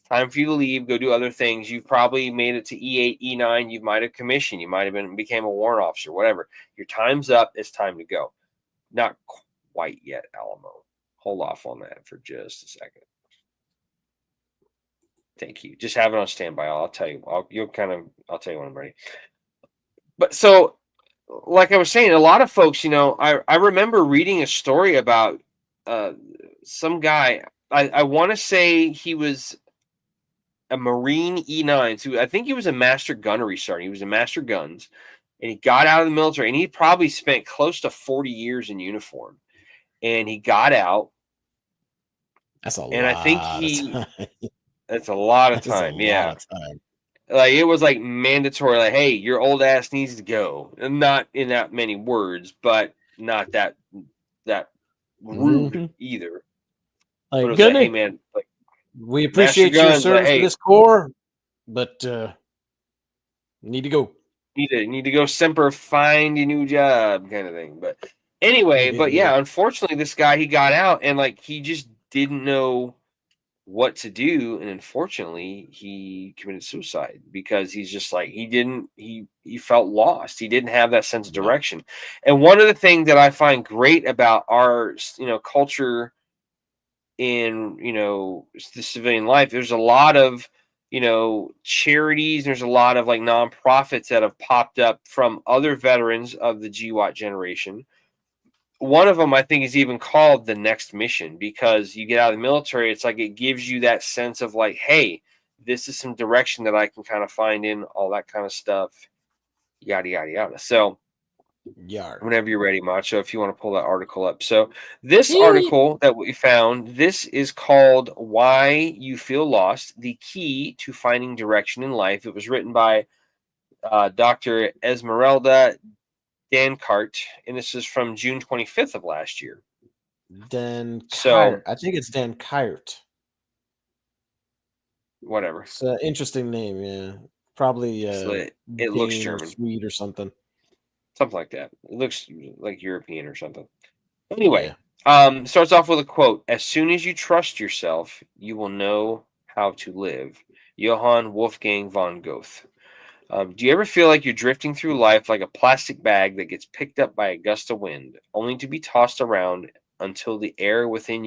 S1: Time for you to leave, go do other things. You've probably made it to E8, E9. You might have commissioned. You might have became a warrant officer, whatever. Your time's up. It's time to go. Not quite yet, Alamo. Hold off on that for just a second. Thank you. Just have it on standby. I'll tell you. I'll tell you when I'm ready. But so, like I was saying, a lot of folks, I remember reading a story about uh, some guy. I want to say he was a Marine E9. So I think he was a master gunnery sergeant. He was a master guns, and he got out of the military, and he probably spent close to 40 years in uniform. And he got out,
S2: That's a
S1: and I think
S2: lot of time.
S1: it's a lot of
S2: That is a
S1: time.
S2: lot
S1: Yeah.
S2: of time.
S1: Like it was like mandatory, like, hey, your old ass needs to go. And not in that many words, but not that rude
S2: Mhm.
S1: either. But it
S2: Like,
S1: was like, hey
S2: Gunny,
S1: man, like
S2: we
S1: master
S2: appreciate your
S1: guns, like,
S2: service to
S1: hey,
S2: this corps, but you need to go.
S1: need to go semper find a new job kind of thing. But anyway, but
S2: Yeah.
S1: yeah, unfortunately this guy he got out and like he just didn't know what to do, and unfortunately he committed suicide because he's just like he felt lost. He didn't have that sense of
S2: Yeah.
S1: direction. And one of the things that I find great about our culture in the civilian life, there's a lot of charities, there's a lot of like nonprofits that have popped up from other veterans of the GWAT generation. One of them I think is even called the next mission because you get out of the military, it's like it gives you that sense of like, hey, this is some direction that I can kind of find in all that kind of stuff, yada yada yada. So
S2: Yar.
S1: Whenever you're ready, Macho, if you want to pull that article up. So, this
S2: Yeet.
S1: article that we found, this is called Why You Feel Lost, the Key to Finding Direction in Life. It was written by Dr. Esmeralda Dankart, and this is from June 25th of last year.
S2: Dan
S1: So,
S2: Kyrt. I think it's Dan Kyrt.
S1: whatever.
S2: It's an interesting name, yeah. Probably
S1: It looks
S2: Dane or
S1: German,
S2: Swede or something.
S1: something like that. It looks like European or something.
S2: Yeah.
S1: Anyway, starts off with a quote: "As soon as you trust yourself, you will know how to live." Johann Wolfgang von Goethe. Do you ever feel like you're drifting through life like a plastic bag that gets picked up by a gust of wind, only to be tossed around until the air within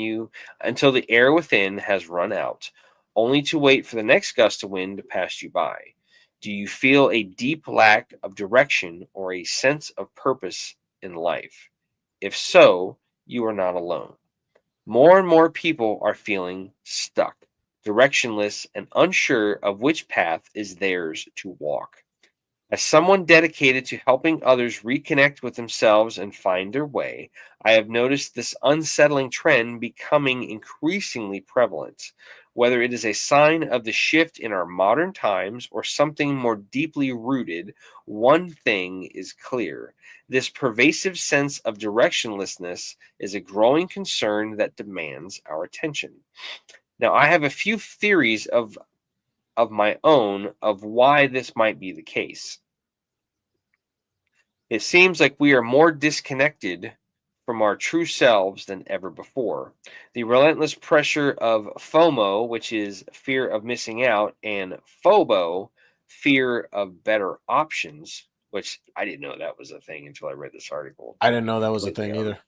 S1: has run out, only to wait for the next gust of wind to pass you by? Do you feel a deep lack of direction or a sense of purpose in life? If so, you are not alone. More and more people are feeling stuck, directionless, and unsure of which path is theirs to walk. As someone dedicated to helping others reconnect with themselves and find their way, I have noticed this unsettling trend becoming increasingly prevalent. Whether it is a sign of the shift in our modern times or something more deeply rooted, one thing is clear. This pervasive sense of directionlessness is a growing concern that demands our attention. Now, I have a few theories of my own of why this might be the case. It seems like we are more disconnected from our true selves than ever before. The relentless pressure of FOMO, which is fear of missing out, and FOBO, fear of better options, which I didn't know that was a thing until I read this article,
S2: I
S1: to
S2: didn't
S1: be
S2: know that was a
S1: completely
S2: thing either.
S1: honest.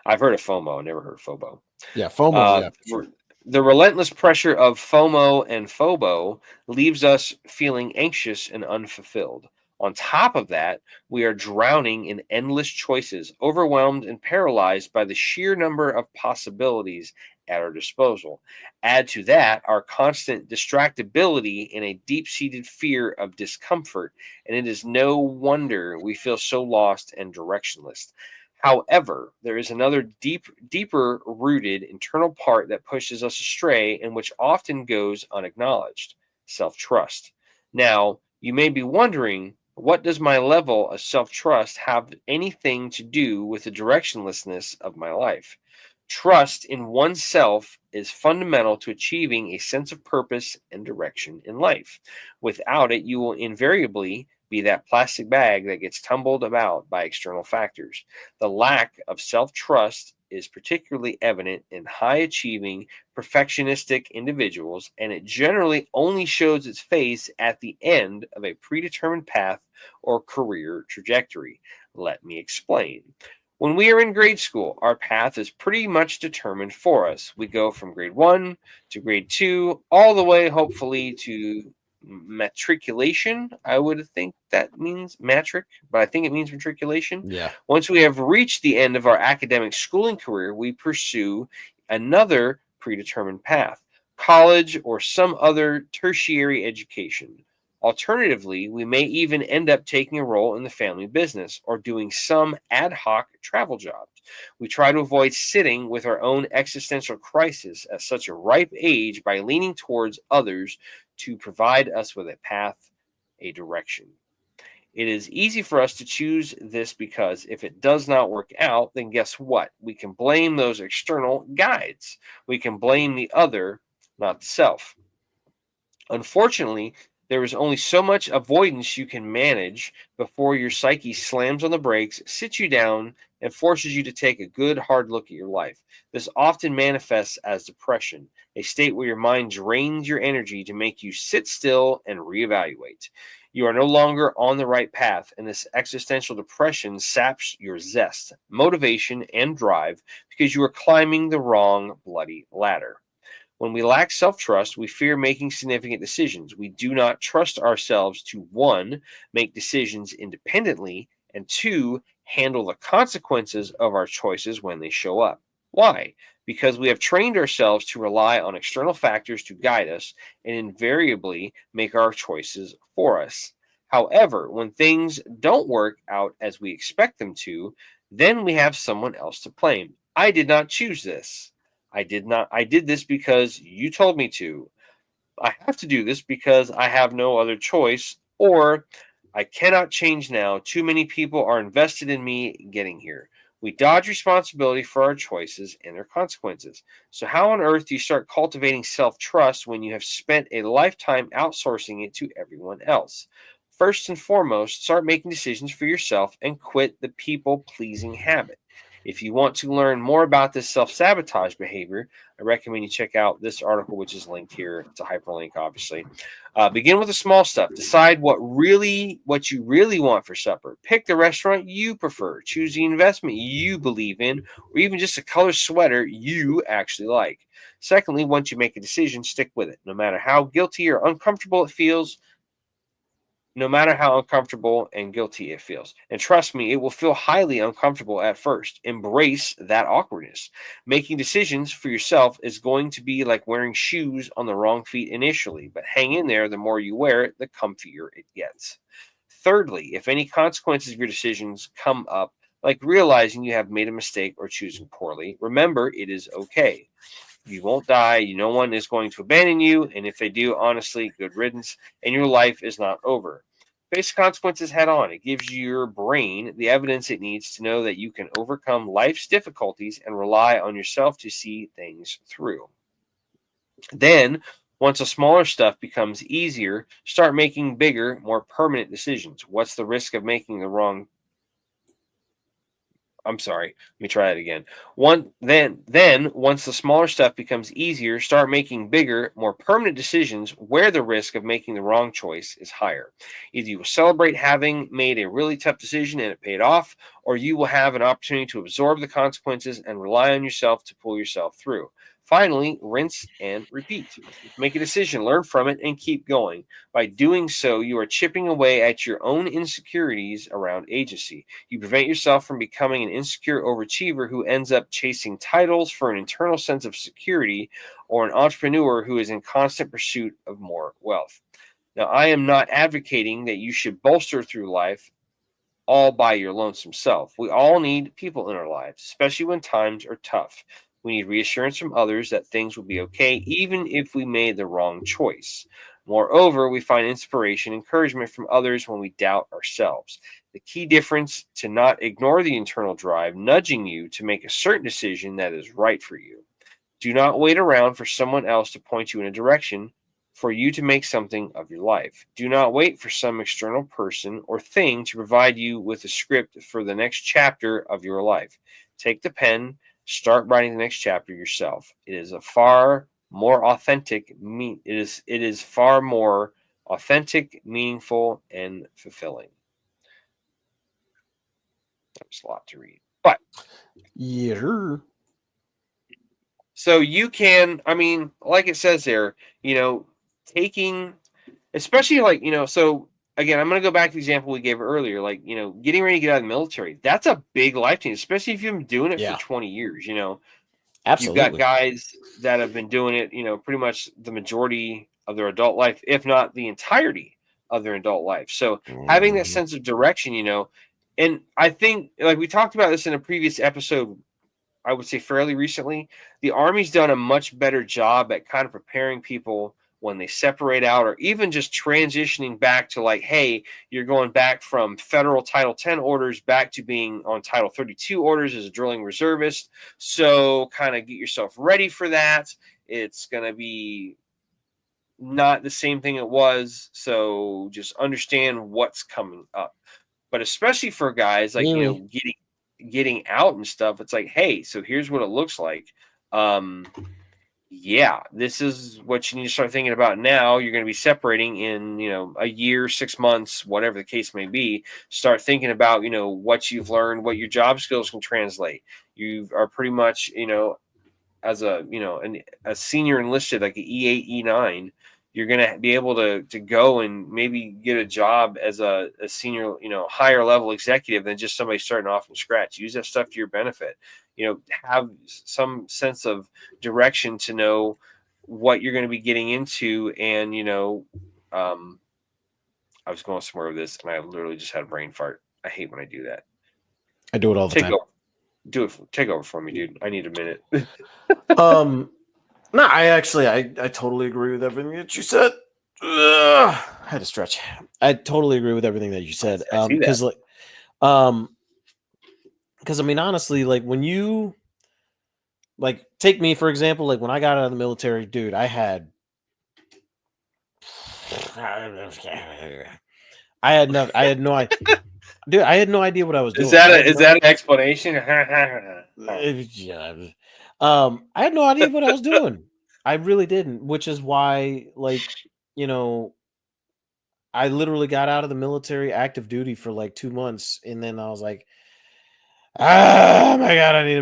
S1: I've heard of FOMO, never heard of FOBO.
S2: Yeah, FOMO,
S1: Uh,
S2: yeah, for sure.
S1: the relentless pressure of FOMO and FOBO leaves us feeling anxious and unfulfilled. On top of that, we are drowning in endless choices, overwhelmed and paralyzed by the sheer number of possibilities at our disposal. Add to that our constant distractibility and a deep seated fear of discomfort, and it is no wonder we feel so lost and directionless. However, there is another deeper rooted internal part that pushes us astray and which often goes unacknowledged: self trust. Now, you may be wondering, what does my level of self trust have anything to do with the directionlessness of my life? Trust in oneself is fundamental to achieving a sense of purpose and direction in life. Without it, you will invariably be that plastic bag that gets tumbled about by external factors. The lack of self trust is particularly evident in high achieving, perfectionistic individuals, and it generally only shows its face at the end of a predetermined path or career trajectory. Let me explain. When we are in grade school, our path is pretty much determined for us. We go from grade 1 to grade 2, all the way, hopefully, to matriculation. I would think that means matric, but I think it means matriculation.
S2: Yeah.
S1: Once we have reached the end of our academic schooling career, we pursue another predetermined path: college or some other tertiary education. Alternatively, we may even end up taking a role in the family business or doing some ad hoc travel jobs. We try to avoid sitting with our own existential crisis at such a ripe age by leaning towards others to provide us with a path, a direction. It is easy for us to choose this because if it does not work out, then guess what? We can blame those external guides. We can blame the other, not the self. Unfortunately, there is only so much avoidance you can manage before your psyche slams on the brakes, sits you down, and forces you to take a good hard look at your life. This often manifests as depression, a state where your mind drains your energy to make you sit still and reevaluate. You are no longer on the right path, and this existential depression saps your zest, motivation, and drive because you are climbing the wrong bloody ladder. When we lack self trust, we fear making significant decisions. We do not trust ourselves to one, make decisions independently, and two, handle the consequences of our choices when they show up. Why? Because we have trained ourselves to rely on external factors to guide us and invariably make our choices for us. However, when things don't work out as we expect them to, then we have someone else to blame. I did not choose this. I did this because you told me to. I have to do this because I have no other choice, or I cannot change now. Too many people are invested in me getting here. We dodge responsibility for our choices and their consequences. So, how on earth do you start cultivating self trust when you have spent a lifetime outsourcing it to everyone else? First and foremost, start making decisions for yourself and quit the people pleasing habit. If you want to learn more about this self sabotage behavior, I recommend you check out this article, which is linked here. It's a hyperlink, obviously. Begin with the small stuff. Decide what you really want for supper. Pick the restaurant you prefer. Choose the investment you believe in, or even just a color sweater you actually like. Secondly, once you make a decision, stick with it. No matter how guilty or uncomfortable it feels, no matter how uncomfortable and guilty it feels. And trust me, it will feel highly uncomfortable at first. Embrace that awkwardness. Making decisions for yourself is going to be like wearing shoes on the wrong feet initially, but hang in there. The more you wear it, the comfier it gets. Thirdly, if any consequences of your decisions come up, like realizing you have made a mistake or choosing poorly, remember it is okay. You won't die. No one is going to abandon you. And if they do, honestly, good riddance. And your life is not over. Face consequences head on. It gives your brain the evidence it needs to know that you can overcome life's difficulties and rely on yourself to see things through. Then, once the smaller stuff becomes easier, start making bigger, more permanent decisions. What's the risk of making the wrong I'm sorry. Let me try that again. Then once the smaller stuff becomes easier, start making bigger, more permanent decisions where the risk of making the wrong choice is higher. Either you will celebrate having made a really tough decision and it paid off, or you will have an opportunity to absorb the consequences and rely on yourself to pull yourself through. Finally, rinse and repeat. Make a decision, learn from it, and keep going. By doing so, you are chipping away at your own insecurities around agency. You prevent yourself from becoming an insecure overachiever who ends up chasing titles for an internal sense of security, or an entrepreneur who is in constant pursuit of more wealth. Now, I am not advocating that you should bolster through life all by your lonesome self. We all need people in our lives, especially when times are tough. We need reassurance from others that things will be okay, even if we made the wrong choice. Moreover, we find inspiration, encouragement from others when we doubt ourselves. The key difference to not ignore the internal drive nudging you to make a certain decision that is right for you. Do not wait around for someone else to point you in a direction for you to make something of your life. Do not wait for some external person or thing to provide you with a script for the next chapter of your life. Take the pen, start writing the next chapter yourself. It is a far more authentic it is far more authentic, meaningful, and fulfilling. There's a lot to read. But
S2: Yeah.
S1: so you can, like it says there, taking, especially like, so again, I'm going to go back to the example we gave earlier, like, getting ready to get out of the military. That's a big life change, especially if you've been doing it for
S2: Yeah.
S1: 20 years. You've got
S2: Absolutely.
S1: guys that have been doing it, pretty much the majority of their adult life, if not the entirety of their adult life. So having that
S2: Mhm.
S1: sense of direction, and I think, like we talked about this in a previous episode, I would say fairly recently, the Army's done a much better job at kind of preparing people when they separate out, or even just transitioning back to like, hey, you're going back from federal Title 10 orders back to being on Title 32 orders as a drilling reservist. So kind of get yourself ready for that. It's going to be not the same thing it was. So just understand what's coming up. But especially for guys like,
S2: Really?
S1: getting out and stuff, it's like, hey, so here's what it looks like. Um, yeah, this is what you need to start thinking about now. You're going to be separating in, a year, 6 months, whatever the case may be. Start thinking about, what you've learned, what your job skills can translate. You are pretty much, as a senior enlisted, like an E8, E9, you're gonna be able to go and maybe get a job as a senior, higher level executive than just somebody starting off from scratch. Use that stuff to your benefit. Have some sense of direction to know what you're going to be getting into, and um, I was going somewhere with this, and I literally just had a brain fart. I hate when I do that.
S2: I do it all the
S1: Take
S2: time.
S1: over, take over for me, dude. I need a minute.
S2: Um, no, I totally agree with everything that you said. I had to stretch. I totally agree with everything that you said.
S1: I see that.
S2: Um, because I mean, honestly, like when you like take me for example, like when I got out of the military, dude, I had I had no idea. Dude, I had no idea what I was
S1: Is
S2: doing.
S1: that an explanation?
S2: Yeah. I had no idea what I was doing. I really didn't, which is why, like, you know, I literally got out of the military active duty for like 2 months, and then I was like, oh my god, I need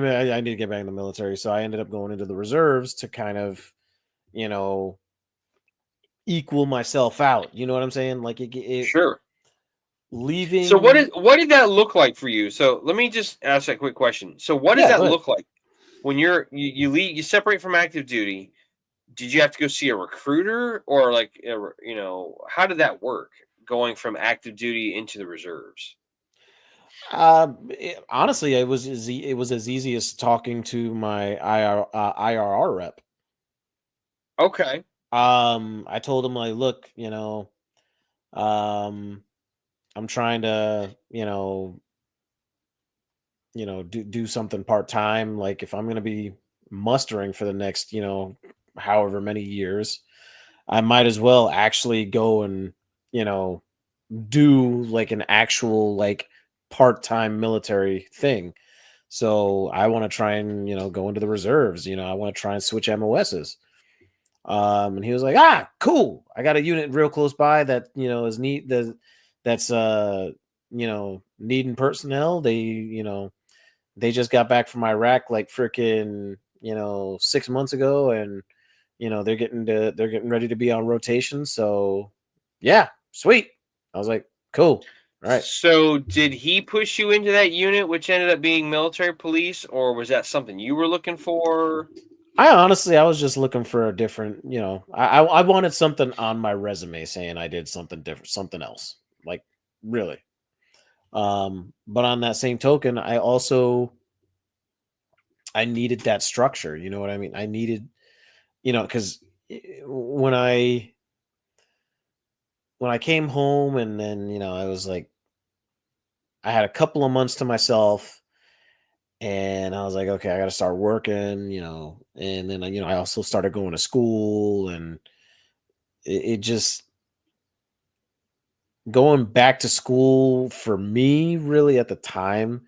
S2: to get back in the military. So I ended up going into the reserves to kind of, you know, equal myself out. You know what I'm saying? Like
S1: Sure. So
S2: leaving.
S1: what did that look like for you? So let me just ask that quick question. So what does
S2: Yeah, go
S1: that
S2: ahead.
S1: look like when you leave, you separate from active duty? Did you have to go see a recruiter, or like how did that work going from active duty into the reserves?
S2: Honestly, it was as easy as talking to my IRR rep.
S1: Okay.
S2: I told him like, look, um, I'm trying to, do something part time. Like if I'm going to be mustering for the next, however many years, I might as well actually go and, you know, do like an actual like part time military thing. So I want to try and, go into the reserves. I want to try and switch MOSs. And he was like, cool. I got a unit real close by that, is that's needing personnel. They just got back from Iraq like freaking, 6 months ago, and they're getting ready to be on rotation. So yeah, sweet. I was like, cool. All right.
S1: So did he push you into that unit, which ended up being military police, or was that something you were looking for?
S2: I was just looking for a different, I wanted something on my resume saying I did something different, something else. Like really. But on that same token, I needed that structure. You know what I mean? I needed, because when I came home and then, I was like, I had a couple of months to myself and I was like, okay, I got to start working, and then, I also started going to school and it just, going back to school for me really at the time,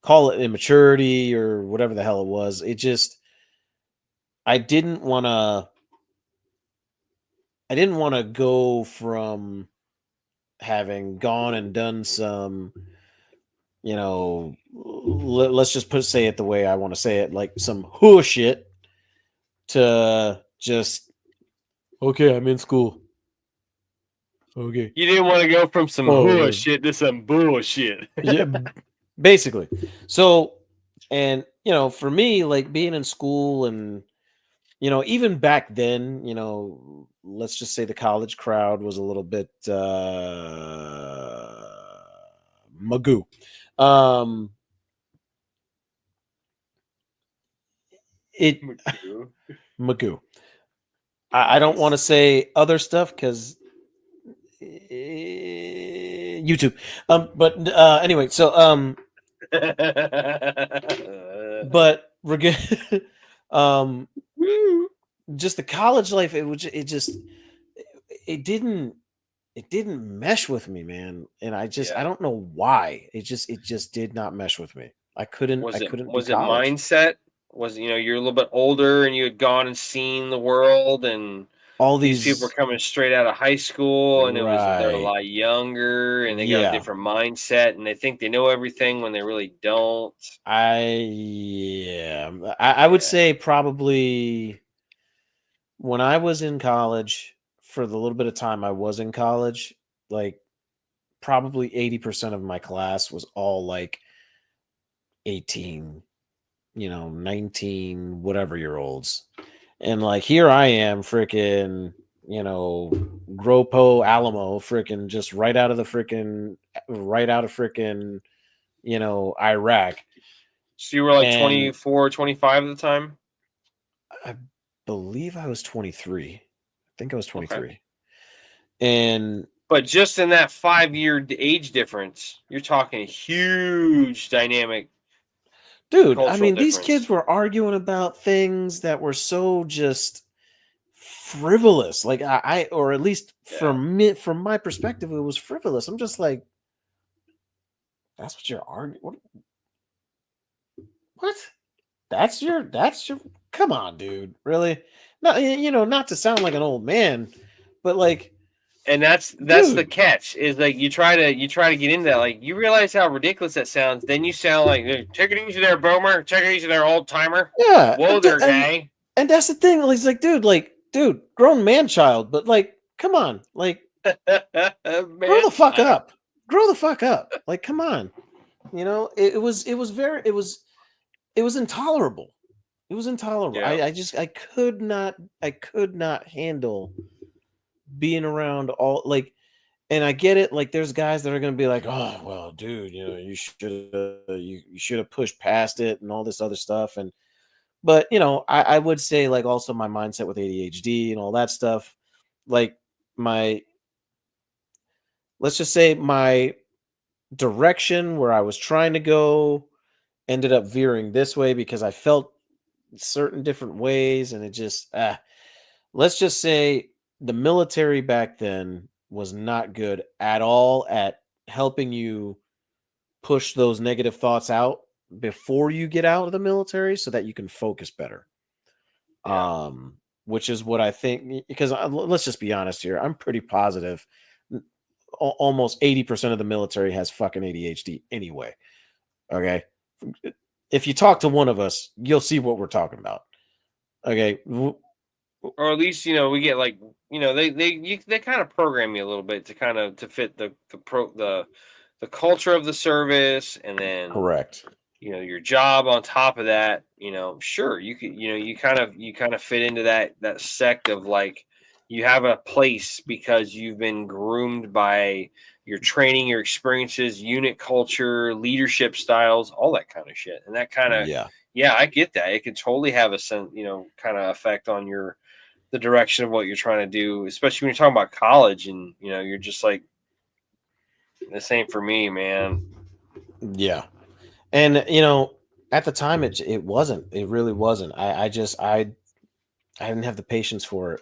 S2: call it immaturity or whatever the hell it was. I didn't want to, go from having gone and done some, let's just say it the way I want to say it, like some whore shit, to just, okay, I'm in school. Okay.
S1: You didn't want to go from some
S2: Oh, okay.
S1: shit to some bullshit.
S2: Yeah, basically. So, and for me, like being in school and even back then, let's just say the college crowd was a little bit magoo. Um, it magoo. I don't want to
S1: Nice.
S2: say other stuff because YouTube. But anyway, so but um,
S1: Woo.
S2: just the college life. It didn't mesh with me, man. And I
S1: Yeah.
S2: don't know why. It just did not mesh with me. I couldn't do
S1: Was it
S2: college.
S1: mindset? Was you're a little bit older and you had gone and seen the world, and
S2: All
S1: these people were
S2: these
S1: coming straight out of high school, and they're a
S2: right.
S1: lot younger and they got a
S2: Yeah.
S1: different mindset and they think they know everything when they really don't.
S2: I would
S1: Yeah.
S2: say probably when I was in college, for the little bit of time I was in college, like probably 80% of my class was all like 18, 19, whatever year olds. And like here I am freaking Gropo Alamo, freaking just right out of freaking, Iraq.
S1: So you were like
S2: And
S1: 24, 25 at the time?
S2: I believe I was 23. I think I was
S1: Okay.
S2: 23. And
S1: But just in that 5-year age difference, you're talking a huge dynamic
S2: dude, I
S1: cultural
S2: mean, these
S1: difference.
S2: kids were arguing about things that were so just frivolous. Like or at least
S1: Yeah.
S2: from my perspective, it was frivolous. I'm just like, that's what you're arguing. What? That's your come on, dude. Really? Not not to sound like an old man, but like,
S1: And that's the
S2: dude,
S1: catch is like you try to get into that. Like you realize how ridiculous that sounds. Then you sound like take it easy there, boomer. Take it easy there, old timer.
S2: yeah,
S1: Whoa there, guy.
S2: and that's the thing. Like, it's like, dude, grown man child, but like, come on, like, grow the
S1: Man
S2: fuck
S1: child.
S2: up. Grow the fuck up. Like, come on. It was intolerable. It was intolerable.
S1: Yeah.
S2: I could not handle being around all, like, and I get it. Like, there's guys that are gonna be like, oh well, dude, you should have pushed past it and all this other stuff. And but I would say, like, also my mindset with ADHD and all that stuff, like, my let's just say my direction where I was trying to go ended up veering this way because I felt certain different ways, and it just let's just say the military back then was not good at all at helping you push those negative thoughts out before you get out of the military so that you can focus better.
S1: Yeah.
S2: Which is what I think, because let's just be honest here. I'm pretty positive almost 80% of the military has fucking ADHD anyway. Okay. If you talk to one of us, you'll see what we're talking about. Okay.
S1: Or at least we get like they kind of program you a little bit to kind of to fit the culture of the service, and then
S2: Correct.
S1: your job on top of that. Sure, you could you kind of fit into that sect of, like, you have a place because you've been groomed by your training, your experiences, unit culture, leadership styles, all that kind of shit. And that kind of,
S2: Yeah.
S1: yeah, I get that. It can totally have a kind of effect on the direction of what you're trying to do, especially when you're talking about college and you're just like, this ain't for me, man.
S2: Yeah. And at the time it wasn't. It really wasn't. I didn't have the patience for it,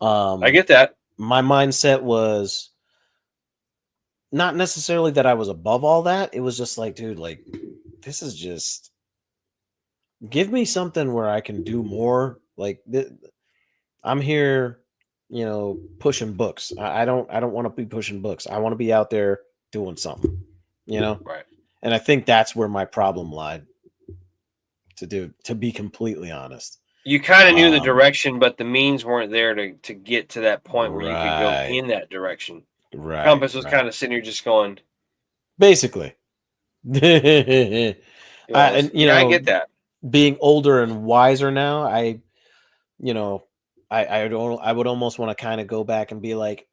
S1: I
S2: Um
S1: get that.
S2: my mindset was not necessarily that I was above all that. It was just like, dude, like, this is just, give me something where I can do more. Like, I'm here, pushing books. I don't want to be pushing books. I want to be out there doing something, you know?
S1: Right.
S2: And I think that's where my problem lied, to be completely honest.
S1: You kind of knew the
S2: Um,
S1: direction, but the means weren't there to get to that point where you could go
S2: right,
S1: in that direction.
S2: right,
S1: Compass was
S2: right.
S1: kind of sitting here just going,
S2: Basically. And
S1: yeah, I get that.
S2: being older and wiser now, you know, I would almost want to kind of go back and be like,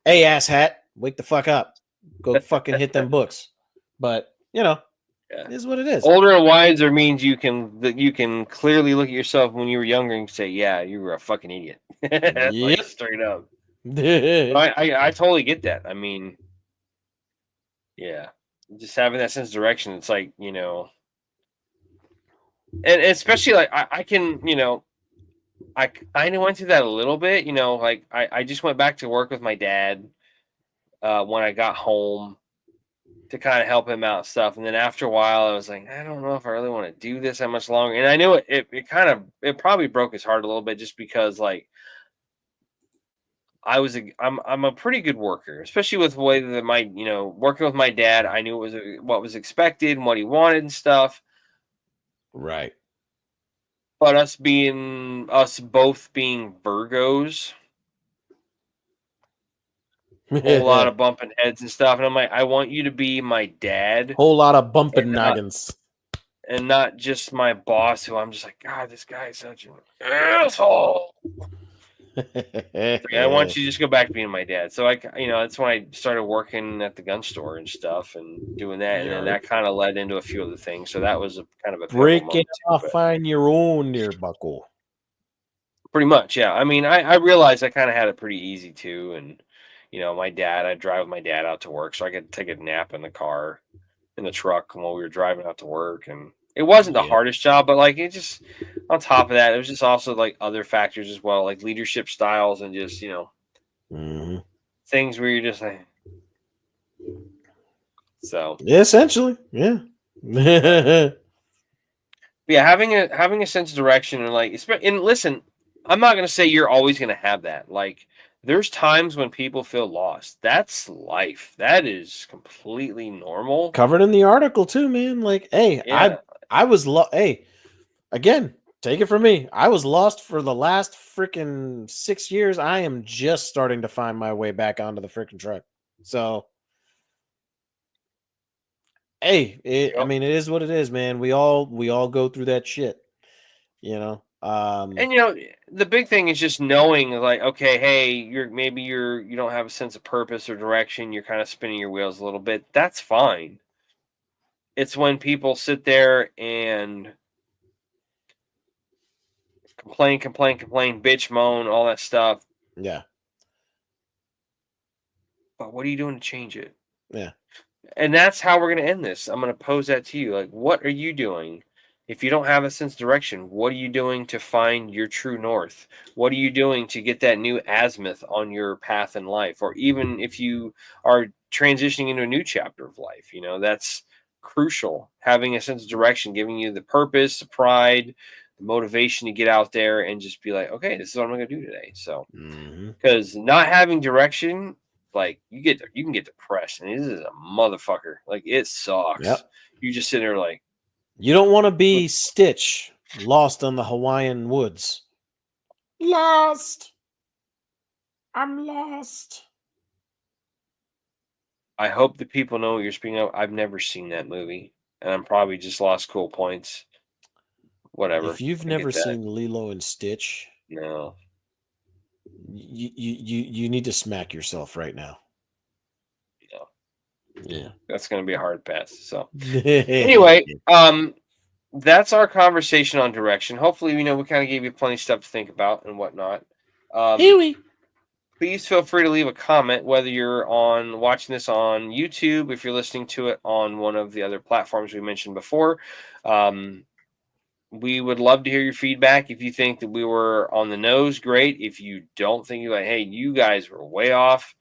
S2: "Hey, asshat, wake the fuck up, go fucking hit them books." But
S1: Yeah.
S2: it is what it is.
S1: Older and wiser means you can clearly look at yourself when you were younger and say, yeah, you were a fucking idiot. Like,
S2: Yep.
S1: straight up. I totally get that. I mean, yeah, just having that sense of direction. It's like, and especially like I can, I kind of went through that a little bit. Like I just went back to work with my dad when I got home to kind of help him out and stuff. And then after a while, I was like, I don't know if I really want to do this that much longer. And I knew it probably broke his heart a little bit, just because, like, I'm a pretty good worker, especially with the way that working with my dad. I knew what was expected and what he wanted and stuff.
S2: Right.
S1: But us both being Virgos, whole lot of bumping heads and stuff. And I'm like, I want you to be my dad
S2: Whole lot of bumping
S1: and
S2: noggins.
S1: not just my boss, who I'm just like, God, this guy is such an asshole. I want you to just go back to being my dad. So that's when I started working at the gun store and stuff and doing that. And then
S2: Yarp.
S1: that kind of led into a few other things. So that was kind of a pivotal
S2: Break it
S1: moment too.
S2: off
S1: But
S2: on your own there, bucko.
S1: pretty much, yeah. I mean, I realized I kind of had it pretty easy too. And, I'd drive with my dad out to work. So I could take a nap in the car, in the truck while we were driving out to work. And it wasn't the
S2: Yep.
S1: hardest job, but like it just, on top of that, it was just also like other factors as well, like leadership styles and just,
S2: Mm-hmm.
S1: things where you're just like, so
S2: Essentially, yeah.
S1: yeah, having a sense of direction and and listen, I'm not gonna say you're always gonna have that. Like there's times when people feel lost. That's life. That is completely normal.
S2: Covered in the article too, man. Like, hey,
S1: Yeah.
S2: I was hey, again, take it from me. I was lost for the last freaking 6 years. I am just starting to find my way back onto the freaking truck. So, hey, I
S1: Yep.
S2: mean, it is what it is, man. We all go through that shit, you know.
S1: And the big thing is just knowing like, okay, hey, you don't have a sense of purpose or direction, you're kind of spinning your wheels a little bit. That's fine. It's when people sit there and complain, bitch, moan, all that stuff.
S2: Yeah.
S1: But what are you doing to change it?
S2: Yeah.
S1: And that's how we're going to end this. I'm going to pose that to you. Like, what are you doing? If you don't have a sense of direction, what are you doing to find your true north? What are you doing to get that new azimuth on your path in life? Or even if you are transitioning into a new chapter of life, that's crucial. Having a sense of direction, giving you the purpose, the pride, the motivation to get out there and just be like, okay, this is what I'm going to do today. So,
S2: Mm-hmm.
S1: because not having direction, like you can get depressed, and this is a motherfucker. Like it sucks.
S2: Yep.
S1: You just sit there like
S2: You don't want to be Stitch lost on the Hawaiian woods. Lost. I'm lost.
S1: I hope that people know what you're speaking of. I've never seen that movie, and I'm probably just lost cool points. Whatever.
S2: If you've
S1: I get
S2: never
S1: that.
S2: seen Lilo and Stitch,
S1: No,
S2: you need to smack yourself right now.
S1: no,
S2: Yeah.
S1: that's gonna be a hard pass. So anyway, that's our conversation on direction. Hopefully, we kind of gave you plenty of stuff to think about and whatnot.
S2: Huey.
S1: Please feel free to leave a comment, whether you're on watching this on YouTube, if you're listening to it on one of the other platforms we mentioned before. We would love to hear your feedback. If you think that we were on the nose, great. If you don't think, you're like, hey, you guys were way off,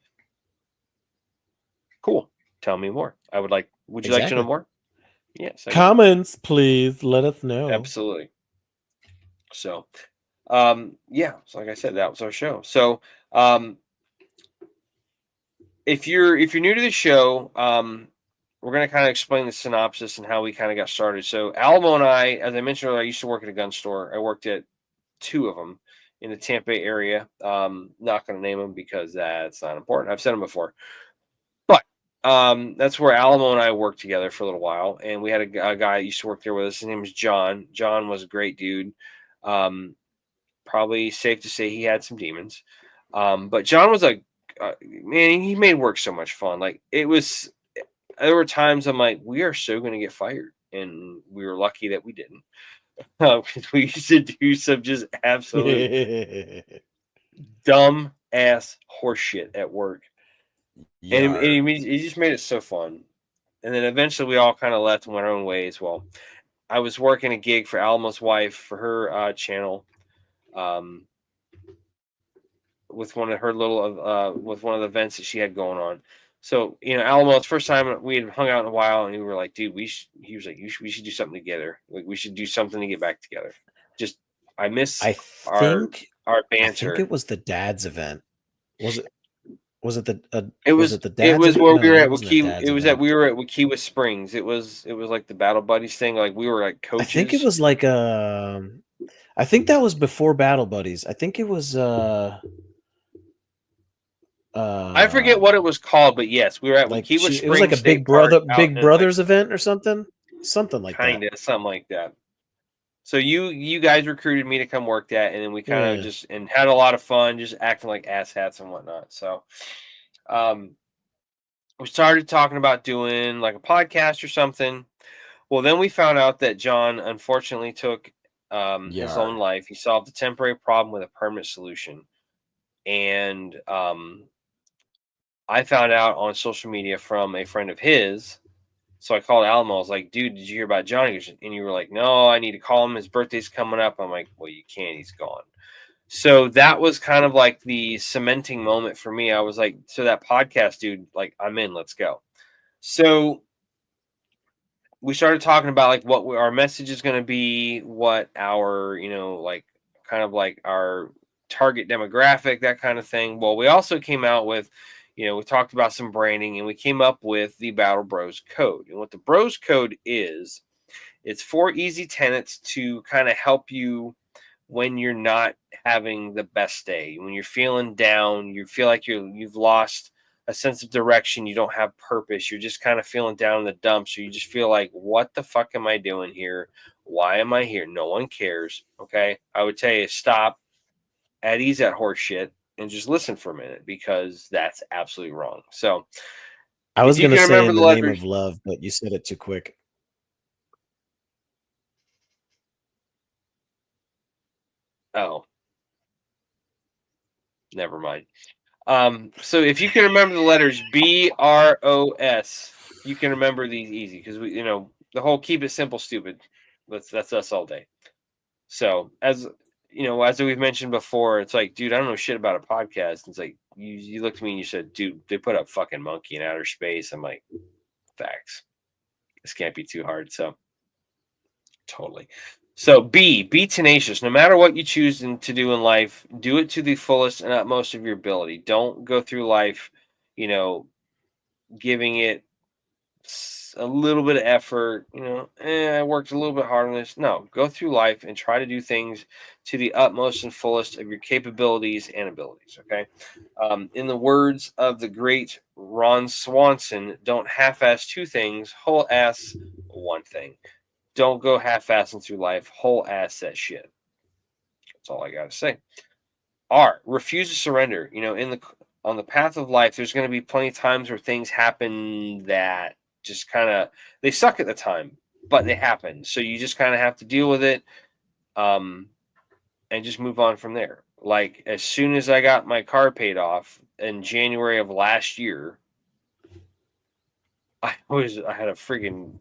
S1: cool. Tell me more. Would you like to know
S2: Exactly.
S1: more? Yes, I would.
S2: Comments, please. Let us know.
S1: Absolutely. So, yeah, so like I said, that was our show. So, if you're new to the show, we're going to kind of explain the synopsis and how we kind of got started. So Alamo and I, as I mentioned earlier, I used to work at a gun store. I worked at 2 of them in the Tampa Bay area. Not going to name them because that's not important. I've said them before, but that's where Alamo and I worked together for a little while. And we had a guy that used to work there with us. His name was John. John was a great dude. Probably safe to say he had some demons. But John was man, he made work so much fun. Like there were times I'm like, we are so going to get fired, and we were lucky that we didn't. We used to do some just absolute dumb ass horseshit at work, and
S2: Yar.
S1: he just made it so fun. And then eventually we all kind of left and went our own ways. Well, I was working a gig for Alma's wife for her channel. With one of her with one of the events that she had going on. So, Alamo, it's the first time we had hung out in a while, and we were like, dude, he was like, we should do something together. Like, we should do something to get back together. Just, I miss
S2: I
S1: our
S2: think
S1: banter.
S2: it was the dad's event. Was it the
S1: It
S2: was
S1: was
S2: it the dad's event?
S1: where we were
S2: No, it
S1: at
S2: wasn't a
S1: Waukewa.
S2: dad's
S1: It was that
S2: event.
S1: we were at Waukewa Springs. It was like the Battle Buddies thing. Like we were like
S2: I think it
S1: coaches.
S2: was like I think that was before Battle Buddies. I think it was
S1: I forget what it was called, but yes, we were at
S2: like
S1: Waukewa
S2: it was like
S1: Springs
S2: a
S1: State Park out
S2: Big
S1: in like
S2: Brothers event or something like that.
S1: something like that. So you guys recruited me to come work that, and then we kind of
S2: Yeah.
S1: just and had a lot of fun, just acting like asshats and whatnot. So, um, we started talking about doing like a podcast or something. Well, then we found out that John unfortunately took his own
S2: Yar.
S1: life. He solved a temporary problem with a permanent solution, and I found out on social media from a friend of his. So I called Alamo. I was like, dude, did you hear about Johnny? And you were like, no, I need to call him. His birthday's coming up. I'm like, well, you can't. He's gone. So that was kind of like the cementing moment for me. I was like, so that podcast, dude, like, I'm in. Let's go. So we started talking about like what our message is going to be, what our, like kind of like our target demographic, that kind of thing. Well, we also came out with, we talked about some branding and we came up with the Battle Bros Code. And what the Bros Code is, it's 4 easy tenets to kind of help you when you're not having the best day, when you're feeling down, you feel like you've lost a sense of direction, you don't have purpose, you're just kind of feeling down in the dumps, so you just feel like, what the fuck am I doing here? Why am I here? No one cares. Okay, I would tell you, stop, at ease that horse shit, and just listen for a minute, because that's absolutely wrong. So
S2: I
S1: if
S2: was
S1: you
S2: gonna
S1: can
S2: say
S1: remember
S2: in
S1: the
S2: the name
S1: letters.
S2: of love, but you said it too quick.
S1: Oh, never mind. So if you can remember the letters BROS, you can remember these easy, because we, the whole keep it simple, stupid. That's us all day. So as we've mentioned before, it's like, dude, I don't know shit about a podcast. It's like you looked at me and you said, dude, they put up fucking Monkey in outer space. I'm like, facts. This can't be too hard. So totally. So be tenacious. No matter what you choose to do in life, do it to the fullest and utmost of your ability. Don't go through life, you know, giving it a little bit of effort. I worked a little bit hard on this. No, go through life and try to do things to the utmost and fullest of your capabilities and abilities. Okay. In the words of the great Ron Swanson, don't half-ass two things, whole ass one thing. Don't go half-assing through life. Whole ass that shit. That's all I gotta say. R. Refuse to surrender. On the path of life, there's going to be plenty of times where things happen that just kind of they suck at the time, but they happen. So you just kind of have to deal with it, um, and just move on from there. Like as soon as I got my car paid off in January of last year, I had a friggin'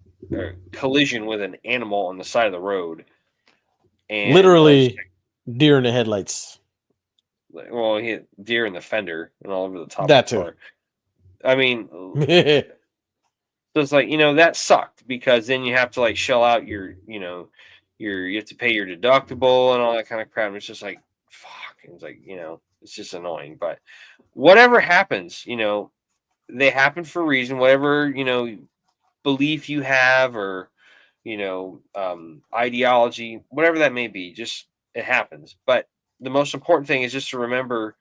S1: collision with an animal on the side of the road, and I just,
S2: Literally, deer in the headlights.
S1: well, he hit deer in the fender and all over the top of
S2: That
S1: the
S2: too.
S1: car. I mean, so it's like, that sucked, because then you have to like shell out you have to pay your deductible and all that kind of crap. And it's just like, fuck. And it's like, it's just annoying. But whatever happens, they happen for a reason. Whatever, belief you have, or, ideology, whatever that may be, just it happens. But the most important thing is just to remember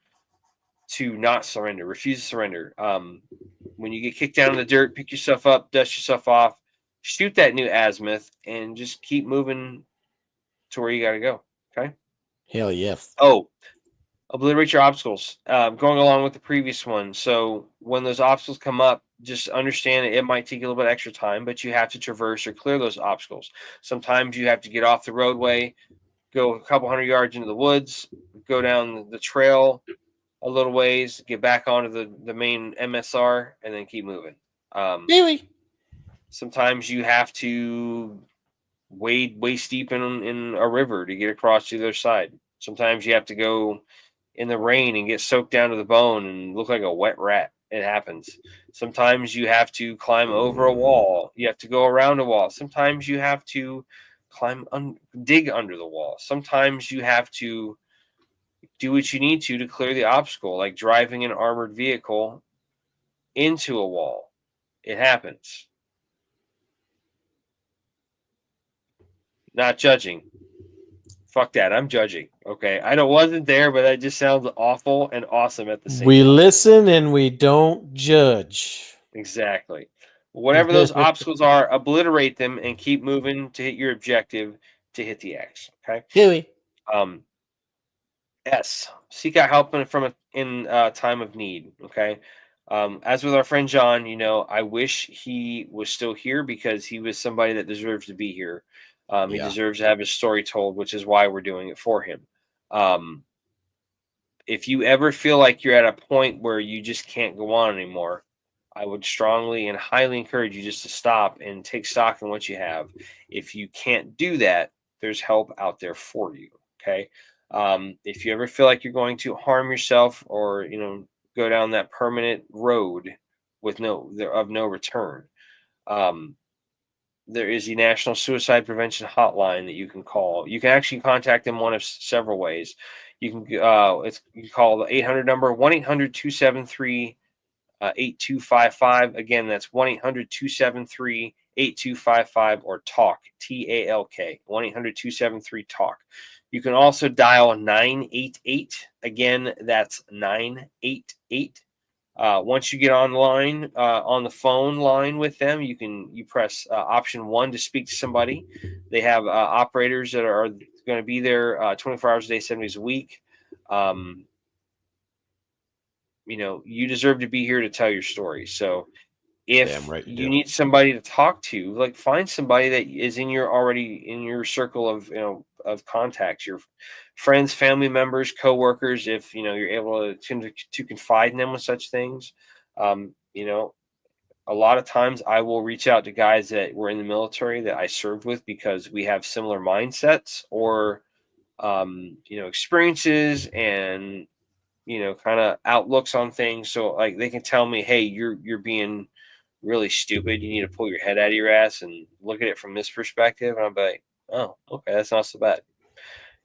S1: to not surrender, refuse to surrender. When you get kicked down in the dirt, pick yourself up, dust yourself off, shoot that new azimuth, and just keep moving to where you got to go. Okay.
S2: Hell yeah.
S1: Oh, obliterate your obstacles. Going along with the previous one. So when those obstacles come up, just understand it might take a little bit extra time, but you have to traverse or clear those obstacles. Sometimes you have to get off the roadway, go a couple hundred yards into the woods, go down the trail a little ways, get back onto the main MSR, and then keep moving.
S2: Really?
S1: Sometimes you have to wade waist deep in a river to get across to the other side. Sometimes you have to go in the rain and get soaked down to the bone and look like a wet rat. It happens. Sometimes you have to climb over a wall. You have to go around a wall. Sometimes you have to dig under the wall. Sometimes you have to do what you need to clear the obstacle, like driving an armored vehicle into a wall. It happens. Not judging. Fuck that. I'm judging. Okay. I know it wasn't there, but that just sounds awful and awesome at the same
S2: We
S1: time.
S2: listen and we don't judge.
S1: Exactly. Whatever those obstacles are, obliterate them and keep moving to hit your objective. to hit the X. Okay.
S2: Huey.
S1: Um, S. Seek out help in time of need. Okay. As with our friend John, I wish he was still here because he was somebody that deserves to be here. He
S2: Yeah.
S1: deserves to have his story told, which is why we're doing it for him. Um, if you ever feel like you're at a point where you just can't go on anymore, I would strongly and highly encourage you just to stop and take stock in what you have. If you can't do that, there's help out there for you. Okay. If you ever feel like you're going to harm yourself or, go down that permanent road with no return, um, there is the National Suicide Prevention Hotline that you can call. You can actually contact them one of several ways. You can call the 800 number 1-800-273 8255. Again, that's 1-800-273-8255 or talk TALK 1-800-273-talk. You can also dial 988. Again, that's 988. Once you get online on the phone line with them, you press option 1 to speak to somebody. They have operators that are going to be there 24 hours a day, 7 days a week. You deserve to be here to tell your story. So
S2: Damn
S1: if
S2: right you
S1: you
S2: do.
S1: need somebody to talk to, like, find somebody that is already in your circle of contacts, your friends, family members, coworkers. If you're able to confide in them with such things. um, you know a lot of times I will reach out to guys that were in the military that I served with because we have similar mindsets or experiences and kind of outlooks on things. So like they can tell me, hey, you're being really stupid. You need to pull your head out of your ass and look at it from this perspective. And I'll be like, oh, okay, that's not so bad.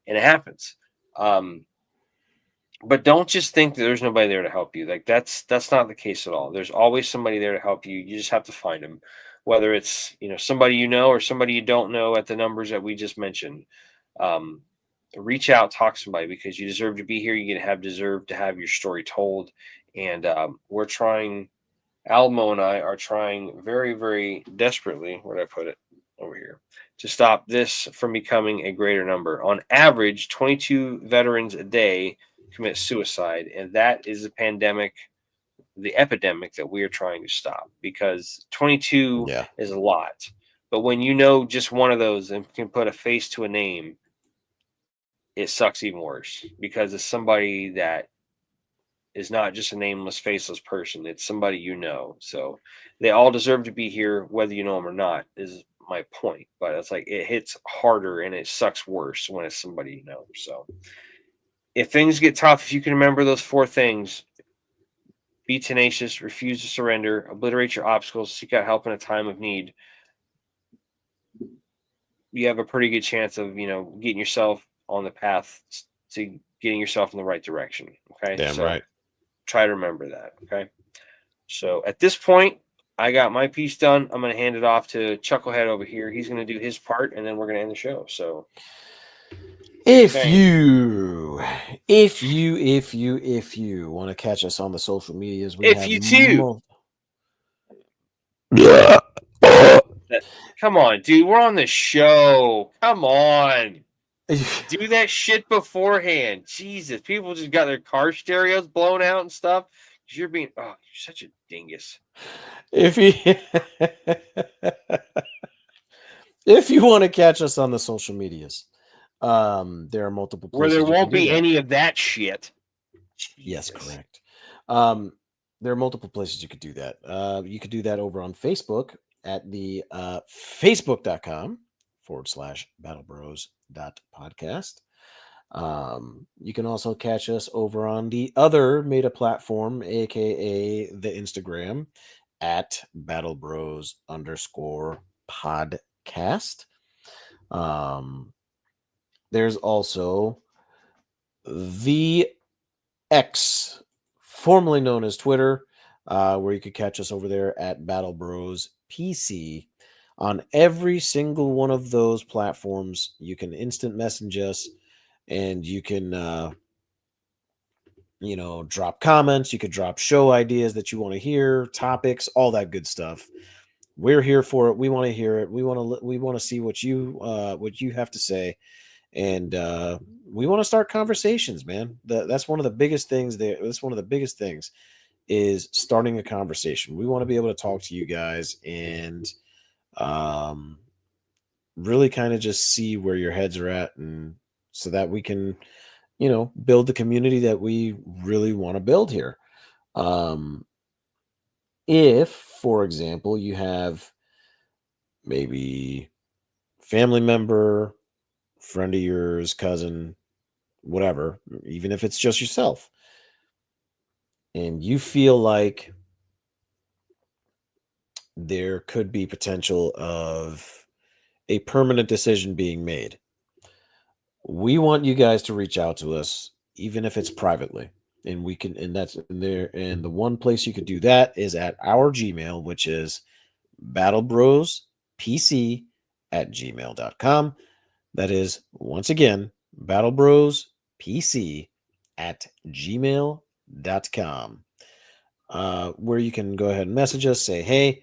S1: And it happens. Um, but don't just think that there's nobody there to help you. Like that's not the case at all. There's always somebody there to help you. You just have to find them, whether it's somebody or somebody you don't know at the numbers that we just mentioned. Um, Reach out, talk to somebody because you deserve to be here. You deserve to have your story told, and we're trying. Almo and I are trying very, very desperately. Where did I put it? Over here. To stop this from becoming a greater number. On average, 22 veterans a day commit suicide, and that is the epidemic that we are trying to stop because 22
S2: Yeah.
S1: is a lot. But when just one of those and can put a face to a name, it sucks even worse because it's somebody that is not just a nameless, faceless person. It's somebody you know. So they all deserve to be here, whether you know them or not, is my point. But it's like it hits harder and it sucks worse when it's somebody you know. So if things get tough, if you can remember those 4 things: be tenacious, refuse to surrender, obliterate your obstacles, seek out help in a time of need, you have a pretty good chance of, getting yourself on the path to getting yourself in the right direction. Okay.
S2: Damn
S1: So
S2: right.
S1: try to remember that. Okay. So at this point, I got my piece done. I'm going to hand it off to Chucklehead over here. He's going to do his part, and then we're going to end the show. So,
S2: If
S1: dang.
S2: you want to catch us on the social medias, we
S1: If
S2: have
S1: you too, that, come on, dude, we're on the show. Come on, do that shit beforehand. Jesus, people just got their car stereos blown out and stuff. You're such a dingus.
S2: if you if you want to catch us on the social medias, there are multiple
S1: Where there
S2: places you can
S1: won't
S2: do
S1: be
S2: that.
S1: any of that shit.
S2: Yes,
S1: Jesus.
S2: correct. There are multiple places you could do that. You could do that over on Facebook at the facebook.com/battlebros.podcast. You can also catch us over on the other meta platform, aka the Instagram, at battlebros_podcast. There's also the X, formerly known as Twitter, where you could catch us over there at Battle Bros PC. On every single one of those platforms, you can instant message us, and you can, drop comments. You could drop show ideas that you want to hear, topics, all that good stuff. we're here for it. We want to hear it. We want to see what you have to say, and we want to start conversations, man. That's one of the biggest things there. That's one of the biggest things is starting a conversation. We want to be able to talk to you guys and um, really kind of just see where your heads are at, and so that we can, build the community that we really want to build here. Um, if, for example, you have maybe family member, friend of yours, cousin, whatever, even if it's just yourself, and you feel like there could be potential of a permanent decision being made, we want you guys to reach out to us, even if it's privately. And we can, and that's in there. And the one place you could do that is at our Gmail, which is battlebrospc@gmail.com. That is, once again, battlebrospc@gmail.com, where you can go ahead and message us, say, hey,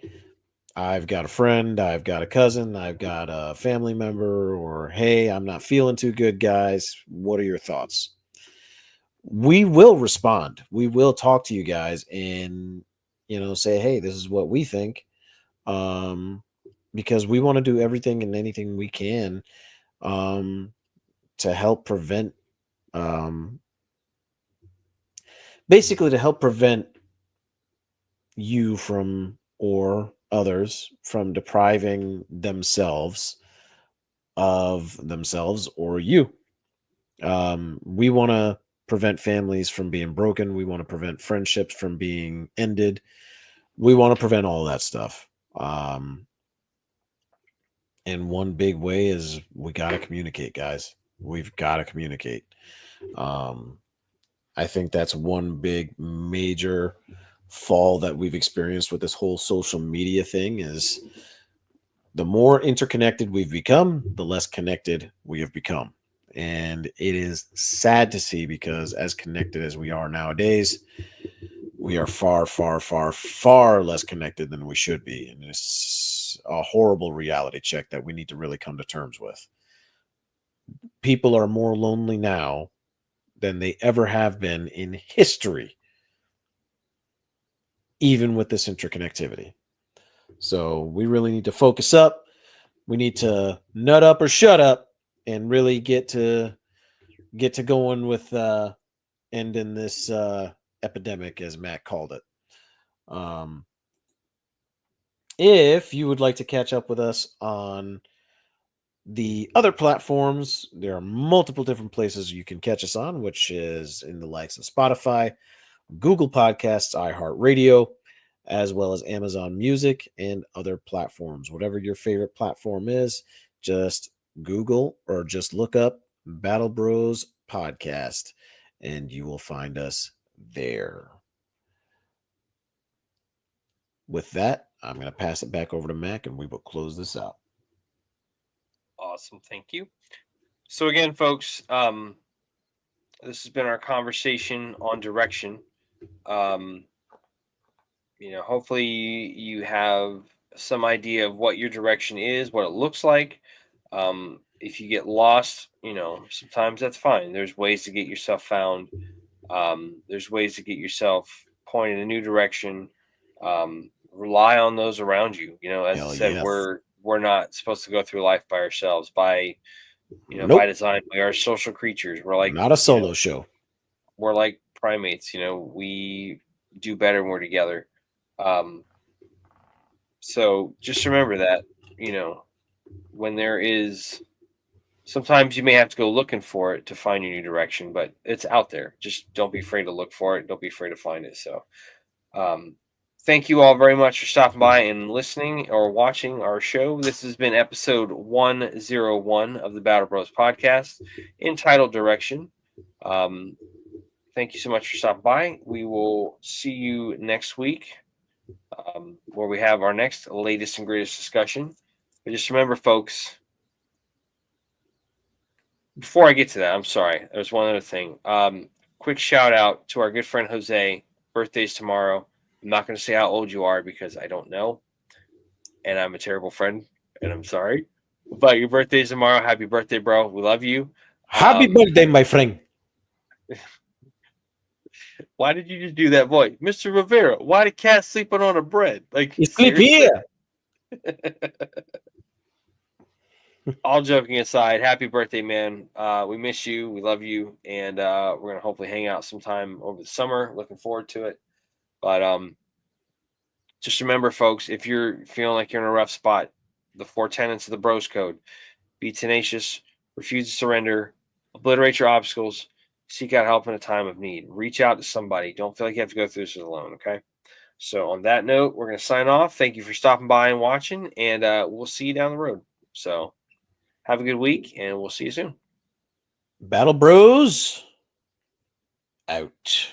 S2: I've got a friend, I've got a cousin, I've got a family member, or hey, I'm not feeling too good, guys. What are your thoughts? We will respond. We will talk to you guys and, say, hey, this is what we think. Um, because we want to do everything and anything we can um, to help prevent, um, basically, to help prevent you from, or others from, depriving themselves or you. We want to prevent families from being broken. We want to prevent friendships from being ended. We want to prevent all that stuff. Um, and one big way is we got to communicate, guys. We've got to communicate. Um, I think that's one big major fall that we've experienced with this whole social media thing is the more interconnected we've become, the less connected we have become. And it is sad to see because as connected as we are nowadays, we are far, far, far, far less connected than we should be. And it's a horrible reality check that we need to really come to terms with. People are more lonely now than they ever have been in history, even with this interconnectivity. So we really need to focus up. We need to nut up or shut up and really get to going with ending this epidemic, as Matt called it. Um, if you would like to catch up with us on the other platforms, there are multiple different places you can catch us on, which is in the likes of Spotify, Google Podcasts, iHeartRadio, as well as Amazon Music and other platforms. Whatever your favorite platform is, just Google or just look up Battle Bros Podcast and you will find us there. With that, I'm going to pass it back over to Mac and we will close this out.
S1: Awesome. Thank you. So again, folks, this has been our conversation on direction. Um, hopefully you have some idea of what your direction is, what it looks like. If you get lost, sometimes that's fine. There's ways to get yourself found. There's ways to get yourself pointed in a new direction. Rely on those around you. As I
S2: Hell
S1: said,
S2: yes.
S1: we're not supposed to go through life by ourselves. By
S2: Nope.
S1: design, we are social creatures. We're like,
S2: Not a solo show.
S1: we're like primates. We do better when we're together. Um, so just remember that, you know, when there is, sometimes you may have to go looking for it to find your new direction, but it's out there. Just don't be afraid to look for it. Don't be afraid to find it. So, um, thank you all very much for stopping by and listening or watching our show. This has been episode 101 of the Battle Bros podcast entitled Direction. Um, thank you so much for stopping by. We will see you next week, where we have our next latest and greatest discussion. But just remember, folks, before I get to that, I'm sorry. There's one other thing. Quick shout out to our good friend Jose. Birthday's tomorrow. I'm not going to say how old you are because I don't know. and I'm a terrible friend, and I'm sorry. But your birthday's tomorrow. Happy birthday, bro. We love you.
S2: Happy birthday, my friend.
S1: Why did you just do that voice? Mr. Rivera, why did cat sleeping on a bread? Like,
S2: You sleep
S1: seriously?
S2: here.
S1: All joking aside, happy birthday, man. We miss you. We love you. And we're going to hopefully hang out sometime over the summer. Looking forward to it. But just remember, folks, if you're feeling like you're in a rough spot, the 4 tenets of the Bros Code: be tenacious, refuse to surrender, obliterate your obstacles, seek out help in a time of need. Reach out to somebody. Don't feel like you have to go through this alone, okay? So on that note, we're going to sign off. Thank you for stopping by and watching, and we'll see you down the road. So have a good week, and we'll see you soon.
S2: Battle Bros out.